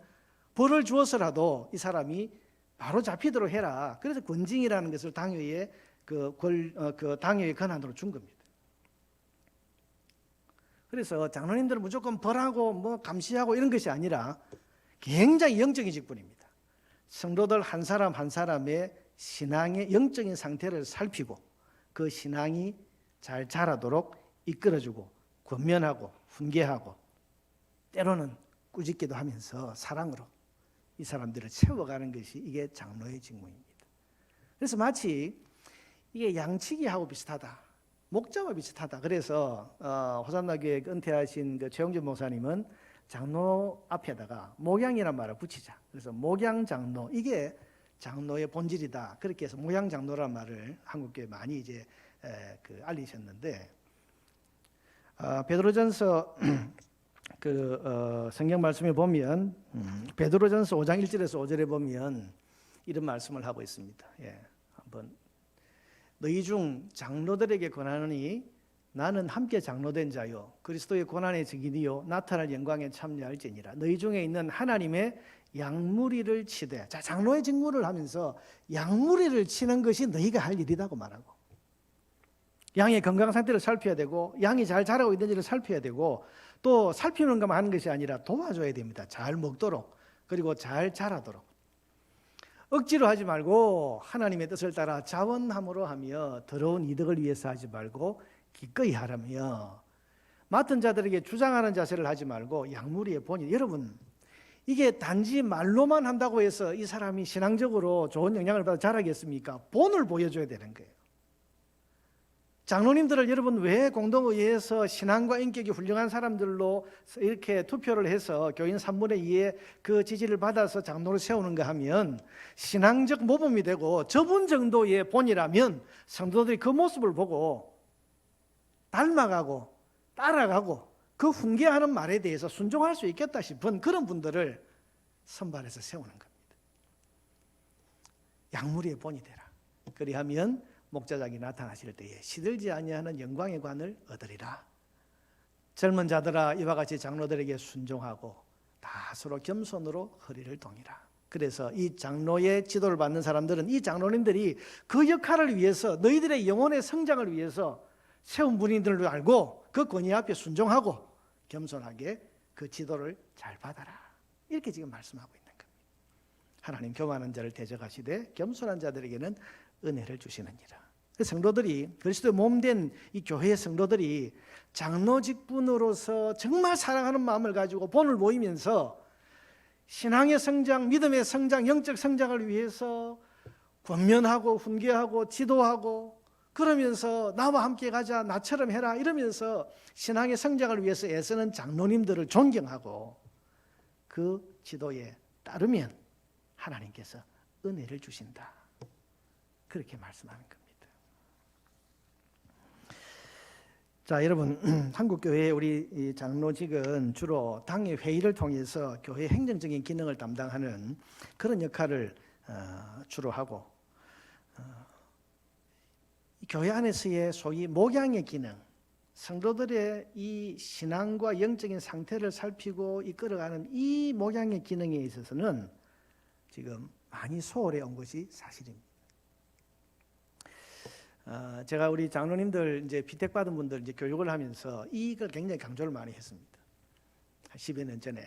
벌을 주어서라도 이 사람이 바로 잡히도록 해라. 그래서 권징이라는 것을 당회의 그 당회의 권한으로 준 겁니다. 그래서 장로님들은 무조건 벌하고 뭐 감시하고 이런 것이 아니라 굉장히 영적인 직분입니다. 성도들 한 사람 한 사람의 신앙의 영적인 상태를 살피고 그 신앙이 잘 자라도록 이끌어주고 권면하고 훈계하고 때로는 꾸짖기도 하면서 사랑으로 이 사람들을 채워가는 것이 이게 장로의 직무입니다. 그래서 마치 이게 양치기하고 비슷하다. 목자와 비슷하다. 그래서 호산나교회 은퇴하신 그 최영준 목사님은 장로 앞에다가 목양이란 말을 붙이자. 그래서 목양 장로, 이게 장로의 본질이다. 그렇게 해서 목양 장로란 말을 한국교회 많이 이제 알리셨는데, 베드로전서 성경 말씀에 보면 베드로전서 5장 1절에서 5절에 보면 이런 말씀을 하고 있습니다. 한번 너희 중 장로들에게 권하노니 나는 함께 장로된 자요 그리스도의 고난의 증인이요 나타날 영광에 참여할지니라. 너희 중에 있는 하나님의 양무리를 치되, 자, 장로의 직무를 하면서 양무리를 치는 것이 너희가 할 일이라고 말하고, 양의 건강 상태를 살펴야 되고 양이 잘 자라고 있는지를 살펴야 되고, 또 살피는 것만 하는 것이 아니라 도와줘야 됩니다. 잘 먹도록, 그리고 잘 자라도록. 억지로 하지 말고 하나님의 뜻을 따라 자원함으로 하며 더러운 이득을 위해서 하지 말고 기꺼이 하라며, 맡은 자들에게 주장하는 자세를 하지 말고 양무리의 본인. 여러분, 이게 단지 말로만 한다고 해서 이 사람이 신앙적으로 좋은 영향을 받아 자라겠습니까? 본을 보여줘야 되는 거예요. 장로님들을 여러분 왜 공동의회에서 신앙과 인격이 훌륭한 사람들로 이렇게 투표를 해서 교인 3분의 2의 그 지지를 받아서 장로를 세우는가 하면, 신앙적 모범이 되고 저분 정도의 본이라면 성도들이 그 모습을 보고 닮아가고 따라가고 그 훈계하는 말에 대해서 순종할 수 있겠다 싶은 그런 분들을 선발해서 세우는 겁니다. 양무리의 본이 되라. 그리하면 목자장이 나타나실 때에 시들지 아니하는 영광의 관을 얻으리라. 젊은 자들아, 이와 같이 장로들에게 순종하고 다 서로 겸손으로 허리를 동이라. 그래서 이 장로의 지도를 받는 사람들은, 이 장로님들이 그 역할을 위해서, 너희들의 영혼의 성장을 위해서 세운 분인 줄 알고 그 권위 앞에 순종하고 겸손하게 그 지도를 잘 받아라. 이렇게 지금 말씀하고 있는 겁니다. 하나님 교만한 자를 대적하시되 겸손한 자들에게는 은혜를 주시느니라. 성도들이, 그리스도의 몸된 이 교회의 성도들이 장로 직분으로서 정말 사랑하는 마음을 가지고 본을 모이면서 신앙의 성장, 믿음의 성장, 영적 성장을 위해서 권면하고 훈계하고 지도하고, 그러면서 나와 함께 가자, 나처럼 해라 이러면서 신앙의 성장을 위해서 애쓰는 장로님들을 존경하고 그 지도에 따르면 하나님께서 은혜를 주신다. 그렇게 말씀하는 겁니다. 자, 여러분, 한국교회 우리 장로직은 주로 당의 회의를 통해서 교회 행정적인 기능을 담당하는 그런 역할을 주로 하고, 교회 안에서의 소위 목양의 기능, 성도들의 이 신앙과 영적인 상태를 살피고 이끌어가는 이 목양의 기능에 있어서는 지금 많이 소홀해 온 것이 사실입니다. 제가 우리 장로님들 이제 비택받은 분들 이제 교육을 하면서 이걸 굉장히 강조를 많이 했습니다. 한 10여 년 전에.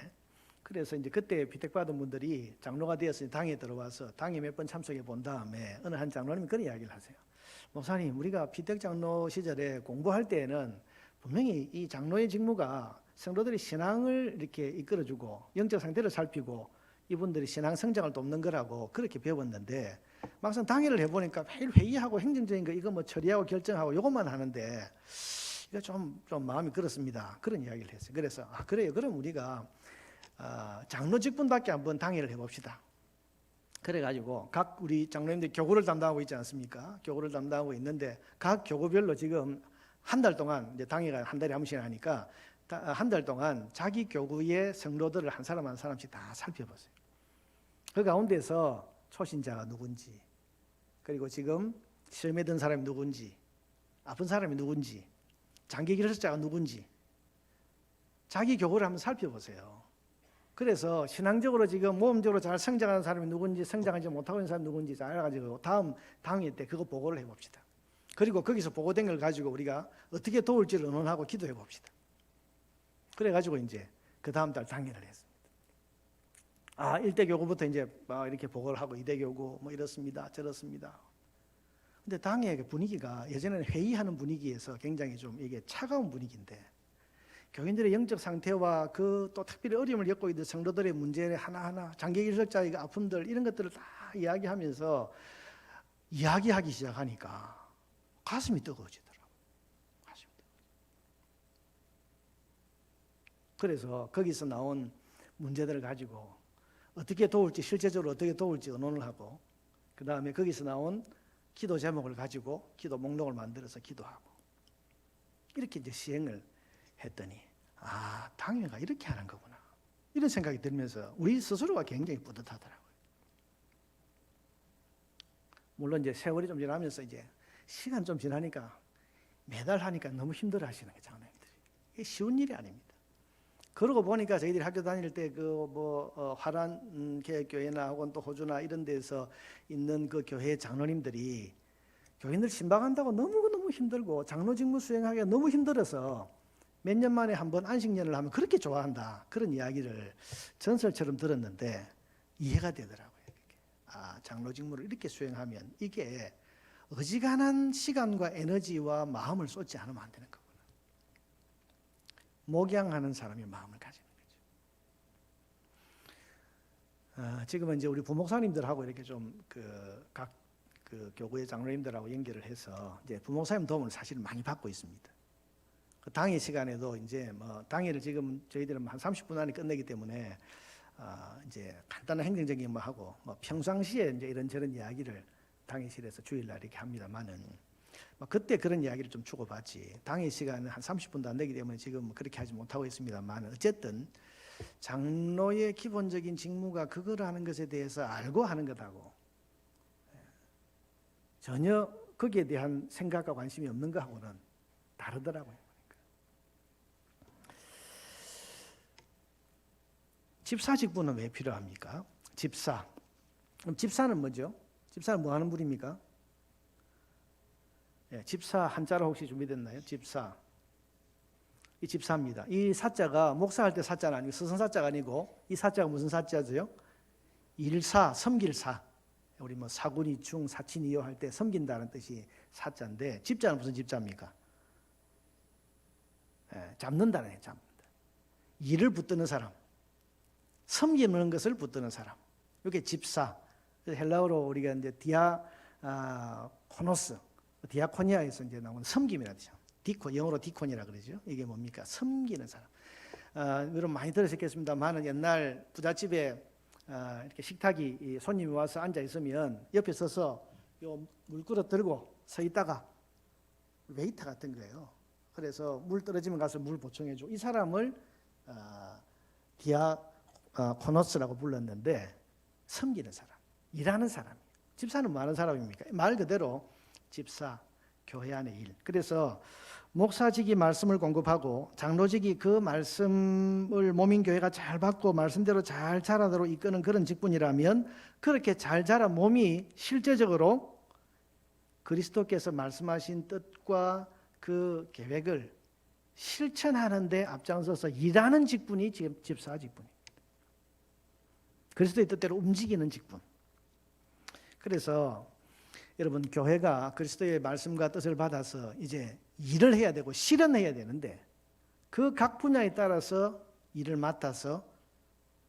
그래서 이제 그때 비택받은 분들이 장로가 되어서 당에 들어와서 당에 몇 번 참석해 본 다음에 어느 한 장로님이 그런 이야기를 하세요. 목사님, 우리가 비택 장로 시절에 공부할 때에는 분명히 이 장로의 직무가 성도들이 신앙을 이렇게 이끌어주고 영적 상태를 살피고 이분들이 신앙 성장을 돕는 거라고 그렇게 배웠는데, 막상 당회를 해보니까 매일 회의하고 행정적인 거 이거 뭐 처리하고 결정하고 이것만 하는데 이거 좀 마음이 그렇습니다. 그런 이야기를 했어요. 그래서 그래요. 그럼 우리가 장로 직분밖에 한번 당회를 해봅시다. 그래가지고 각 우리 장로님들 교구를 담당하고 있지 않습니까? 교구를 담당하고 있는데 각 교구별로 지금 한 달 동안, 이제 당회가 한 달에 한 번씩 하니까 한 달 동안 자기 교구의 성도들을 한 사람 한 사람씩 다 살펴보세요. 그 가운데서 초신자가 누군지, 그리고 지금 시험에 든 사람이 누군지, 아픈 사람이 누군지, 장기 기술자가 누군지 자기 교구를 한번 살펴보세요. 그래서 신앙적으로 지금 모험적으로 잘 성장하는 사람이 누군지, 성장하지 못하고 있는 사람이 누군지 잘 알아가지고 다음 당일 때 그거 보고를 해봅시다. 그리고 거기서 보고된 걸 가지고 우리가 어떻게 도울지를 의논하고 기도해 봅시다. 그래가지고 이제 그 다음 달 당일을 했습니다. 1대 교구부터 이제 막 이렇게 보고를 하고 2대 교구 뭐 이렇습니다, 저렇습니다. 근데 당의 분위기가 예전에는 회의하는 분위기에서 굉장히 좀 이게 차가운 분위기인데, 교인들의 영적 상태와 그 또 특별히 어려움을 겪고 있는 성도들의 문제 하나하나, 장기일적자의 아픔들 이런 것들을 다 이야기하면서 이야기하기 시작하니까 가슴이 뜨거워지더라고요. 가슴이 뜨거워져. 그래서 거기서 나온 문제들을 가지고 어떻게 도울지, 실제적으로 어떻게 도울지 의논을 하고, 그 다음에 거기서 나온 기도 제목을 가지고 기도 목록을 만들어서 기도하고, 이렇게 이제 시행을 했더니 당회가 이렇게 하는 거구나, 이런 생각이 들면서 우리 스스로가 굉장히 뿌듯하더라고요. 물론 이제 세월이 좀 지나면서 이제 시간 좀 지나니까 매달 하니까 너무 힘들어 하시는 거예요, 장로님들이. 이게 쉬운 일이 아닙니다. 그러고 보니까 저희들이 학교 다닐 때 화란 교회나 혹은 또 호주나 이런 데서 있는 그 교회 장로님들이 교인들 신방한다고 너무 힘들고 장로 직무 수행하기가 너무 힘들어서 몇 년 만에 한 번 안식년을 하면 그렇게 좋아한다, 그런 이야기를 전설처럼 들었는데 이해가 되더라고요. 장로 직무를 이렇게 수행하면 이게 어지간한 시간과 에너지와 마음을 쏟지 않으면 안 되는 거구나. 목양하는 사람이 마음을 가지는 거죠. 지금은 이제 우리 부목사님들하고 이렇게 좀 각 교구의 장로님들하고 연결을 해서 이제 부목사님 도움을 사실 많이 받고 있습니다. 그 당일 시간에도 이제 당일을 지금 저희들은 한 30분 안에 끝내기 때문에 이제 간단한 행정적인 거 하고 평상시에 이제 이런저런 이야기를 당일실에서 주일날 이렇게 합니다만은 그때 그런 이야기를 좀 주고받지, 당일 시간은 한 30분도 안 되기 때문에 지금 그렇게 하지 못하고 있습니다만, 어쨌든 장로의 기본적인 직무가 그거를 하는 것에 대해서 알고 하는 것하고 전혀 거기에 대한 생각과 관심이 없는 것하고는 다르더라고요. 집사 직분은 왜 필요합니까? 집사. 그럼 집사는 뭐죠? 집사는 뭐 하는 분입니까? 집사 한자로 혹시 준비됐나요? 집사. 이 집사입니다. 이 사자가 목사할 때 사자는 아니고 스승사자가 아니고, 이 사자가 무슨 사자죠? 일사, 섬길 사. 우리 사군이 중 사친이요 할 때 섬긴다는 뜻이 사자인데, 집자는 무슨 집자입니까? 잡는다는 얘기예요. 잡는다. 일을 붙드는 사람, 섬기는 것을 붙드는 사람, 이게 집사. 헬라어로 우리가 이제 디아코노스, 디아코니아에서 이제 나오는 섬김이라는 뜻이죠. 영어로 디콘이라 그러죠. 이게 뭡니까? 섬기는 사람. 여러분 많이 들으셨겠습니다만, 옛날 부잣집에 이렇게 식탁이 손님이 와서 앉아 있으면 옆에 서서 요 물그릇 들고 서 있다가 웨이터 같은 거예요. 그래서 물 떨어지면 가서 물 보충해주고, 이 사람을 디아코노스라고 불렀는데, 섬기는 사람, 일하는 사람. 집사는 뭐 하는 사람입니까? 말 그대로 집사, 교회 안의 일. 그래서 목사직이 말씀을 공급하고 장로직이 그 말씀을 모민교회가 잘 받고 말씀대로 잘 자라도록 이끄는 그런 직분이라면, 그렇게 잘 자라 몸이 실제적으로 그리스도께서 말씀하신 뜻과 그 계획을 실천하는 데 앞장서서 일하는 직분이 지금 집사 직분입니다. 그리스도의 뜻대로 움직이는 직분. 그래서 여러분, 교회가 그리스도의 말씀과 뜻을 받아서 이제 일을 해야 되고 실현해야 되는데, 그 각 분야에 따라서 일을 맡아서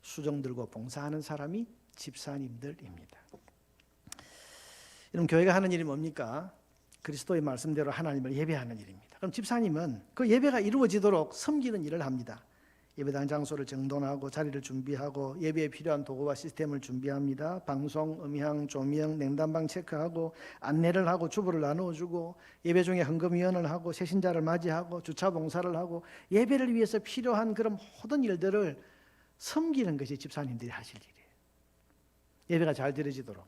수종 들고 봉사하는 사람이 집사님들입니다. 여러분, 교회가 하는 일이 뭡니까? 그리스도의 말씀대로 하나님을 예배하는 일입니다. 그럼 집사님은 그 예배가 이루어지도록 섬기는 일을 합니다. 예배당 장소를 정돈하고 자리를 준비하고 예배에 필요한 도구와 시스템을 준비합니다. 방송, 음향, 조명, 냉담방 체크하고 안내를 하고 주보를 나누어주고, 예배 중에 헌금위원을 하고 새신자를 맞이하고 주차 봉사를 하고, 예배를 위해서 필요한 그런 모든 일들을 섬기는 것이 집사님들이 하실 일이에요. 예배가 잘 드려지도록.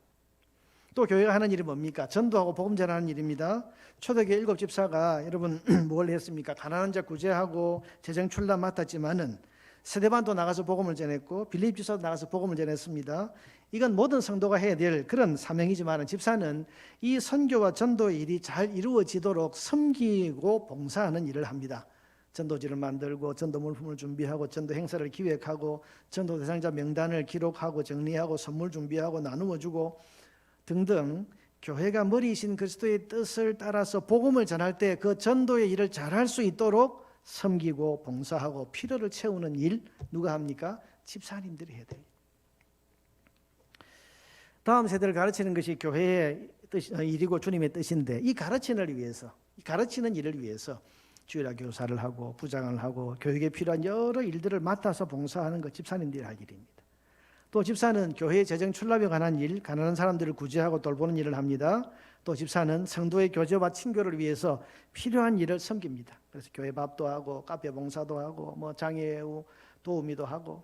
또 교회가 하는 일이 뭡니까? 전도하고 복음 전하는 일입니다. 초대교회 7 집사가 여러분 뭘 했습니까? 가난한 자 구제하고 재정 출납 맡았지만은 스데반도 나가서 복음을 전했고 빌립지서도 나가서 복음을 전했습니다. 이건 모든 성도가 해야 될 그런 사명이지만 집사는 이 선교와 전도의 일이 잘 이루어지도록 섬기고 봉사하는 일을 합니다. 전도지를 만들고 전도 물품을 준비하고 전도 행사를 기획하고 전도 대상자 명단을 기록하고 정리하고 선물 준비하고 나누어 주고 등등 교회가 머리이신 그리스도의 뜻을 따라서 복음을 전할 때 그 전도의 일을 잘할 수 있도록 섬기고 봉사하고 필요를 채우는 일 누가 합니까? 집사님들이 해야 돼요. 다음 세대를 가르치는 것이 교회의 일이고 주님의 뜻인데 이 가르치는 일을 위해서 주일학 교사를 하고 부장을 하고 교육에 필요한 여러 일들을 맡아서 봉사하는 것 집사님들이 할 일입니다. 또 집사는 교회의 재정 출납에 관한 일, 가난한 사람들을 구제하고 돌보는 일을 합니다. 또 집사는 성도의 교제와 친교를 위해서 필요한 일을 섬깁니다. 그래서 교회 밥도 하고 카페 봉사도 하고 뭐 장애 도우미도 하고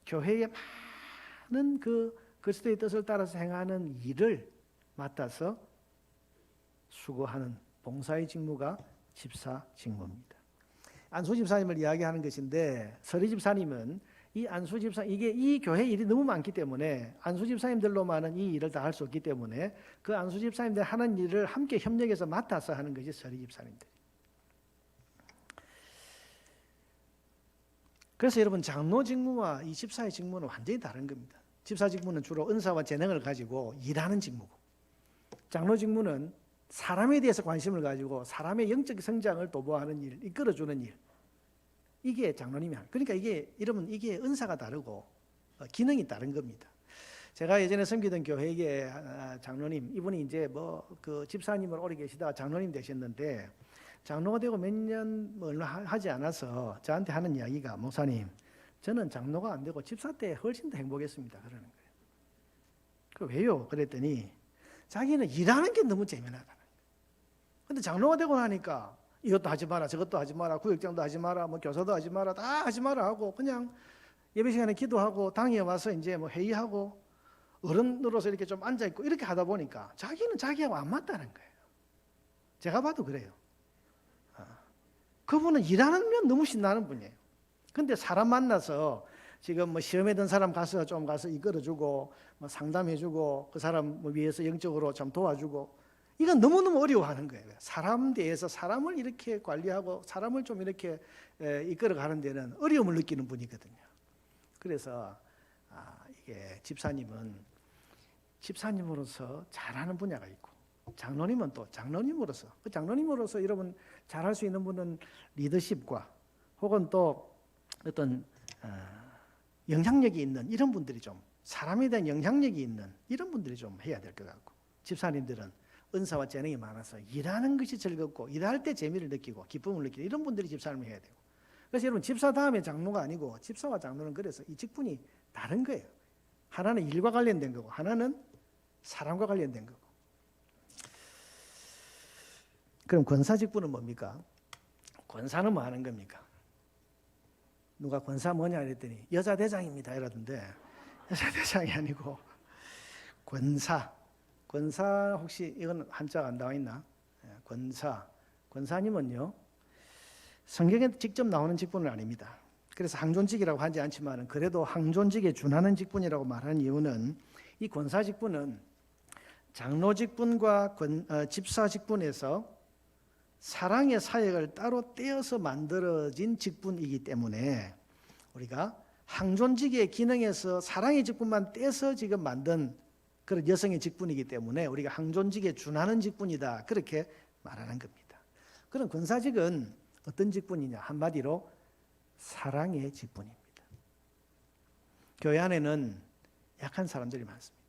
교회의 많은 그 그리스도의 뜻을 따라서 행하는 일을 맡아서 수고하는 봉사의 직무가 집사 직무입니다. 안수 집사님을 이야기하는 것인데 서리 집사님은 이 안수 집사 이 교회 일이 너무 많기 때문에 안수 집사님들로만은 이 일을 다 할 수 없기 때문에 그 안수 집사님들 하는 일을 함께 협력해서 맡아서 하는 것이 서리 집사님들. 그래서 여러분 장로 직무와 이 집사의 직무는 완전히 다른 겁니다. 집사 직무는 주로 은사와 재능을 가지고 일하는 직무고 장로 직무는 사람에 대해서 관심을 가지고 사람의 영적 성장을 도모하는 일, 이끌어주는 일. 이게 장로님이 하는. 그러니까 이게 은사가 다르고 기능이 다른 겁니다. 제가 예전에 섬기던 교회의 장로님, 이분이 이제 그 집사님을 오래 계시다가 장로님 되셨는데 장로가 되고 몇 년 얼마 하지 않아서 저한테 하는 이야기가 목사님, 저는 장로가 안 되고 집사 때 훨씬 더 행복했습니다. 그러는 거예요. 그 왜요? 그랬더니 자기는 일하는 게 너무 재미나다는 거예요. 근데 장로가 되고 나니까 이것도 하지 마라, 저것도 하지 마라, 구역장도 하지 마라, 뭐 교사도 하지 마라, 다 하지 마라 하고 그냥 예배 시간에 기도하고 당에 와서 이제 뭐 회의하고 어른으로서 이렇게 좀 앉아 있고 이렇게 하다 보니까 자기는 자기하고 안 맞다는 거예요. 제가 봐도 그래요. 그분은 일하는 면 너무 신나는 분이에요. 근데 사람 만나서 지금 뭐 시험에 든 사람 가서 이끌어주고 뭐 상담해주고 그 사람 위해서 영적으로 좀 도와주고 이건 너무너무 어려워하는 거예요. 사람 대해서 사람을 이렇게 관리하고 사람을 좀 이렇게 이끌어가는 데는 어려움을 느끼는 분이거든요. 그래서 이게 집사님으로서 잘하는 분야가 있고 장로님은 또 장로님으로서 여러분 잘할 수 있는 분은 리더십과 혹은 또 어떤 영향력이 있는 이런 분들이 좀 사람에 대한 영향력이 있는 이런 분들이 좀 해야 될 것 같고 집사님들은 은사와 재능이 많아서 일하는 것이 즐겁고 일할 때 재미를 느끼고 기쁨을 느끼는 이런 분들이 집사님을 해야 되고 그래서 여러분 집사 다음에 장로가 아니고 집사와 장로는 그래서 이 직분이 다른 거예요. 하나는 일과 관련된 거고 하나는 사람과 관련된 거고. 그럼 권사 직분은 뭡니까? 권사는 뭐 하는 겁니까? 누가 권사 뭐냐 그랬더니 여자 대장입니다 이러던데 여자 대장이 아니고 권사 혹시 이건 한자가 안 나와 있나? 권사님은요 성경에 직접 나오는 직분은 아닙니다. 그래서 항존직이라고 하지 않지만 그래도 항존직에 준하는 직분이라고 말하는 이유는 이 권사 직분은 장로 직분과 집사 직분에서 사랑의 사역을 따로 떼어서 만들어진 직분이기 때문에 우리가 항존직의 기능에서 사랑의 직분만 떼서 지금 만든 그런 여성의 직분이기 때문에 우리가 항존직에 준하는 직분이다 그렇게 말하는 겁니다. 그럼 권사직은 어떤 직분이냐? 한마디로 사랑의 직분입니다. 교회 안에는 약한 사람들이 많습니다.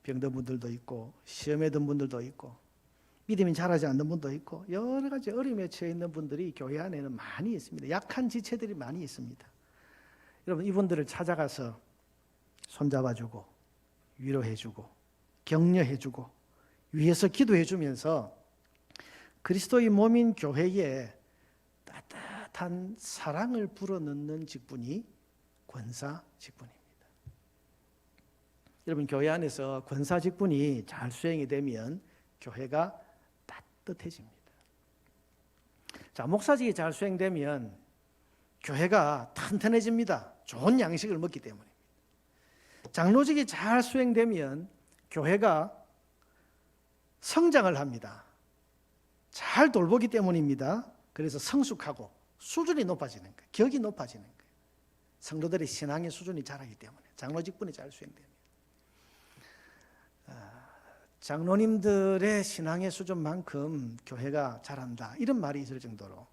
병든 분들도 있고 시험에 든 분들도 있고 믿음이 자라지 않는 분도 있고 여러 가지 어려움에 처해 있는 분들이 교회 안에는 많이 있습니다. 약한 지체들이 많이 있습니다. 여러분 이분들을 찾아가서 손잡아주고 위로해주고 격려해주고 위에서 기도해주면서 그리스도의 몸인 교회에 따뜻한 사랑을 불어넣는 직분이 권사 직분입니다. 여러분 교회 안에서 권사 직분이 잘 수행이 되면 교회가 따뜻해집니다. 자, 목사직이 잘 수행되면 교회가 튼튼해집니다. 좋은 양식을 먹기 때문에. 장로직이 잘 수행되면 교회가 성장을 합니다. 잘 돌보기 때문입니다. 그래서 성숙하고 수준이 높아지는 거예요. 격이 높아지는 거예요. 성도들의 신앙의 수준이 자라기 때문에 장로직분이 잘 수행됩니다. 장로님들의 신앙의 수준만큼 교회가 자란다, 이런 말이 있을 정도로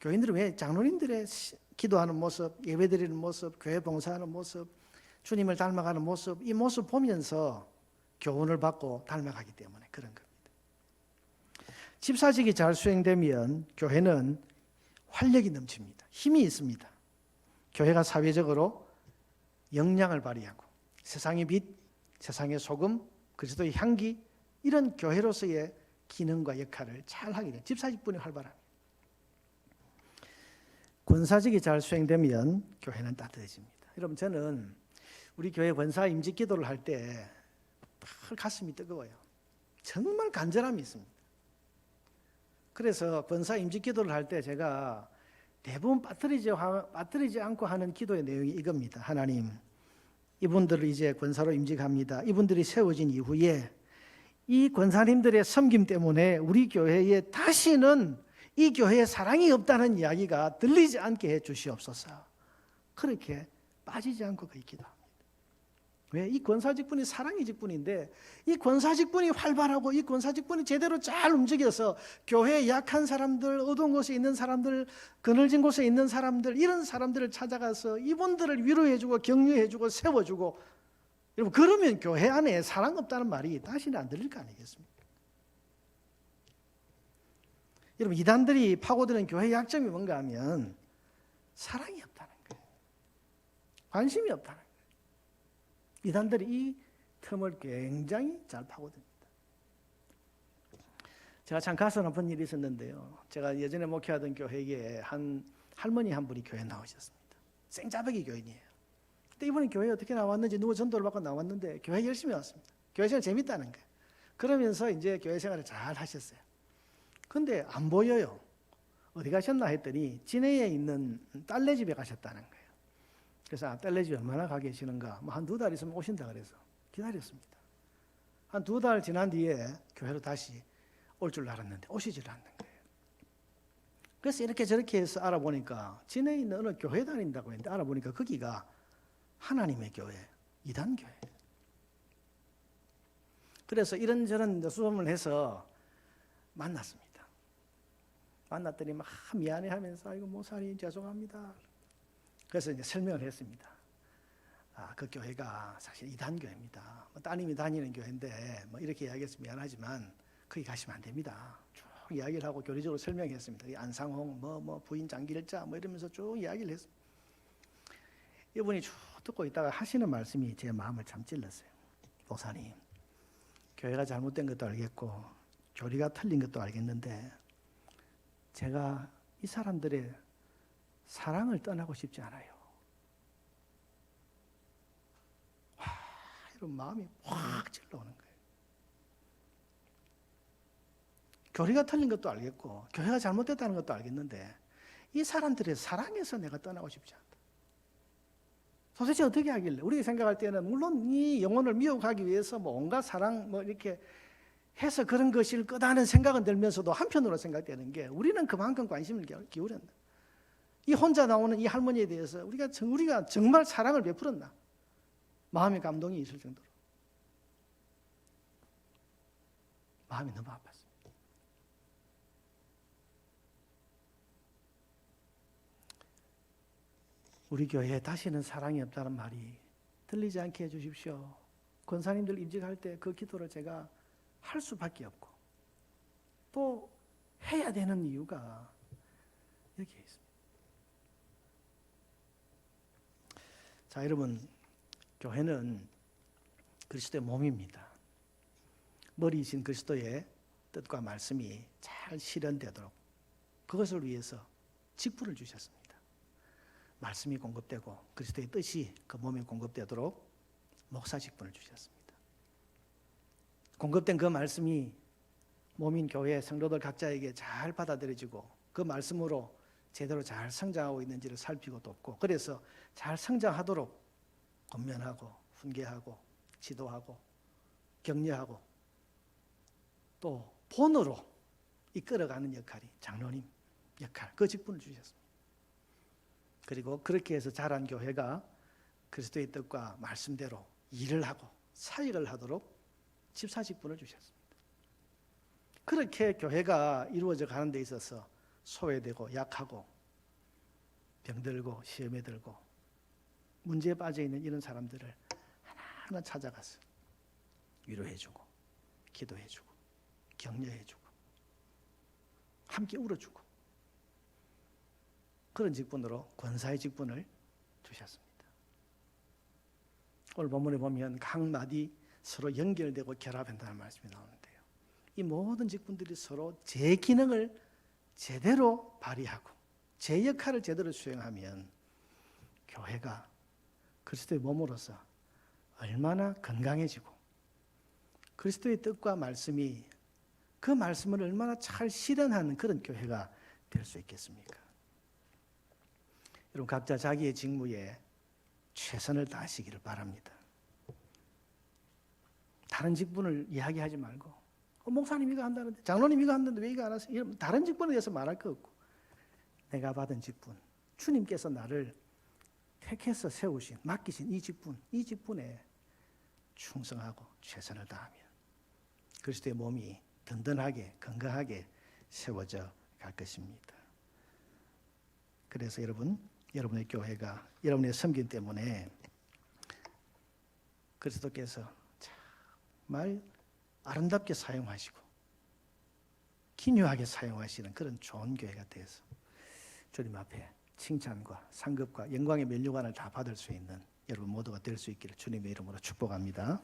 교인들은 왜 장로님들의 기도하는 모습, 예배드리는 모습, 교회 봉사하는 모습, 주님을 닮아가는 모습, 이 모습 보면서 교훈을 받고 닮아가기 때문에 그런 겁니다. 집사직이 잘 수행되면 교회는 활력이 넘칩니다. 힘이 있습니다. 교회가 사회적으로 역량을 발휘하고 세상의 빛, 세상의 소금, 그리스도의 향기, 이런 교회로서의 기능과 역할을 잘 하게 돼요. 집사직분이 활발합니다. 권사직이 잘 수행되면 교회는 따뜻해집니다. 여러분, 저는 우리 교회 권사 임직 기도를 할 때 가슴이 뜨거워요. 정말 간절함이 있습니다. 그래서 권사 임직 기도를 할 때 제가 대부분 빠뜨리지 않고 하는 기도의 내용이 이겁니다. 하나님, 이분들을 이제 권사로 임직합니다. 이분들이 세워진 이후에 이 권사님들의 섬김 때문에 우리 교회에 다시는 이 교회에 사랑이 없다는 이야기가 들리지 않게 해 주시옵소서. 그렇게 빠지지 않고 거의 기도합니다. 왜? 이 권사직분이 사랑의 직분인데 이 권사직분이 활발하고 이 권사직분이 제대로 잘 움직여서 교회에 약한 사람들, 어두운 곳에 있는 사람들, 그늘진 곳에 있는 사람들, 이런 사람들을 찾아가서 이분들을 위로해주고 격려해주고 세워주고, 여러분, 그러면 교회 안에 사랑 없다는 말이 다시는 안 들릴 거 아니겠습니까? 여러분, 이단들이 파고드는 교회의 약점이 뭔가 하면 사랑이 없다는 거예요. 관심이 없다는 거예요. 이단들이 이 틈을 굉장히 잘 파고듭니다. 제가 참 가슴 아픈 일이 있었는데요. 제가 예전에 목회하던 교회에 한 할머니 한 분이 교회에 나오셨습니다. 생짜배기 교인이에요. 근데 이분이 교회에 어떻게 나왔는지 누구 전도를 받고 나왔는데 교회 열심히 왔습니다. 교회 생활 재밌다는 거예요. 그러면서 이제 교회 생활을 잘 하셨어요. 근데 안 보여요. 어디 가셨나 했더니 진해에 있는 딸네 집에 가셨다는 거예요. 그래서 딸네 집에 얼마나 가 계시는가, 한 2달 있으면 오신다 그래서 기다렸습니다. 한 2달 지난 뒤에 교회로 다시 올 줄 알았는데 오시질 않는 거예요. 그래서 이렇게 저렇게 해서 알아보니까 진해에 있는 어느 교회 다닌다고 했는데 알아보니까 거기가 하나님의 교회, 이단교회. 그래서 이런저런 수소문을 해서 만났습니다. 만났더니 막 미안해하면서 아이고 목사님 죄송합니다. 그래서 이제 설명을 했습니다. 그 교회가 사실 이단교회입니다. 따님이 다니는 교회인데 이렇게 이야기해서 미안하지만 거기 가시면 안 됩니다. 쭉 이야기를 하고 교리적으로 설명했습니다. 안상홍 부인 장길자 이러면서 쭉 이야기를 했습니다. 이분이 쭉 듣고 있다가 하시는 말씀이 제 마음을 참 찔렀어요. 목사님, 교회가 잘못된 것도 알겠고 교리가 틀린 것도 알겠는데 제가 이 사람들의 사랑을 떠나고 싶지 않아요. 이런 마음이 확 찔러오는 거예요. 교리가 틀린 것도 알겠고 교회가 잘못됐다는 것도 알겠는데 이 사람들의 사랑에서 내가 떠나고 싶지 않다. 도대체 어떻게 하길래? 우리가 생각할 때는 물론 이 영혼을 미혹하기 위해서 온갖 사랑 이렇게 해서 그런 것일 거다는 생각은 들면서도 한편으로 생각되는 게 우리는 그만큼 관심을 기울였나? 이 혼자 나오는 이 할머니에 대해서 우리가 정말 사랑을 베풀었나? 마음의 감동이 있을 정도로 마음이 너무 아팠습니다. 우리 교회에 다시는 사랑이 없다는 말이 들리지 않게 해주십시오. 권사님들 임직할 때 그 기도를 제가 할 수밖에 없고 또 해야 되는 이유가 여기에 있습니다. 자, 여러분, 교회는 그리스도의 몸입니다. 머리이신 그리스도의 뜻과 말씀이 잘 실현되도록 그것을 위해서 직분을 주셨습니다. 말씀이 공급되고 그리스도의 뜻이 그 몸에 공급되도록 목사 직분을 주셨습니다. 공급된 그 말씀이 몸인 교회 성도들 각자에게 잘 받아들여지고 그 말씀으로 제대로 잘 성장하고 있는지를 살피고 돕고, 그래서 잘 성장하도록 권면하고 훈계하고 지도하고 격려하고 또 본으로 이끌어가는 역할이 장로님 역할, 그 직분을 주셨습니다. 그리고 그렇게 해서 자란 교회가 그리스도의 뜻과 말씀대로 일을 하고 사역을 하도록 집사 직분을 주셨습니다. 그렇게 교회가 이루어져 가는 데 있어서 소외되고 약하고 병들고 시험에 들고 문제에 빠져 있는 이런 사람들을 하나하나 찾아가서 위로해주고 기도해주고 격려해주고 함께 울어주고 그런 직분으로 권사의 직분을 주셨습니다. 오늘 본문에 보면 각 마디 서로 연결되고 결합한다는 말씀이 나오는데요. 이 모든 직분들이 서로 제 기능을 제대로 발휘하고 제 역할을 제대로 수행하면 교회가 그리스도의 몸으로서 얼마나 건강해지고 그리스도의 뜻과 말씀이 그 말씀을 얼마나 잘 실현하는 그런 교회가 될 수 있겠습니까? 여러분 각자 자기의 직무에 최선을 다하시기를 바랍니다. 다른 직분을 이야기하지 말고 목사님 이거 한다는데 장로님 이거 한다는데 왜 이거 안 하세요? 이런 다른 직분에 대해서 말할 거 없고 내가 받은 직분, 주님께서 나를 택해서 세우신 맡기신 이 직분에 충성하고 최선을 다하면 그리스도의 몸이 든든하게 건강하게 세워져 갈 것입니다. 그래서 여러분의 교회가 여러분의 섬김 때문에 그리스도께서 정말 아름답게 사용하시고 기묘하게 사용하시는 그런 좋은 교회가 되어서 주님 앞에 칭찬과 상급과 영광의 면류관을 다 받을 수 있는 여러분 모두가 될 수 있기를 주님의 이름으로 축복합니다.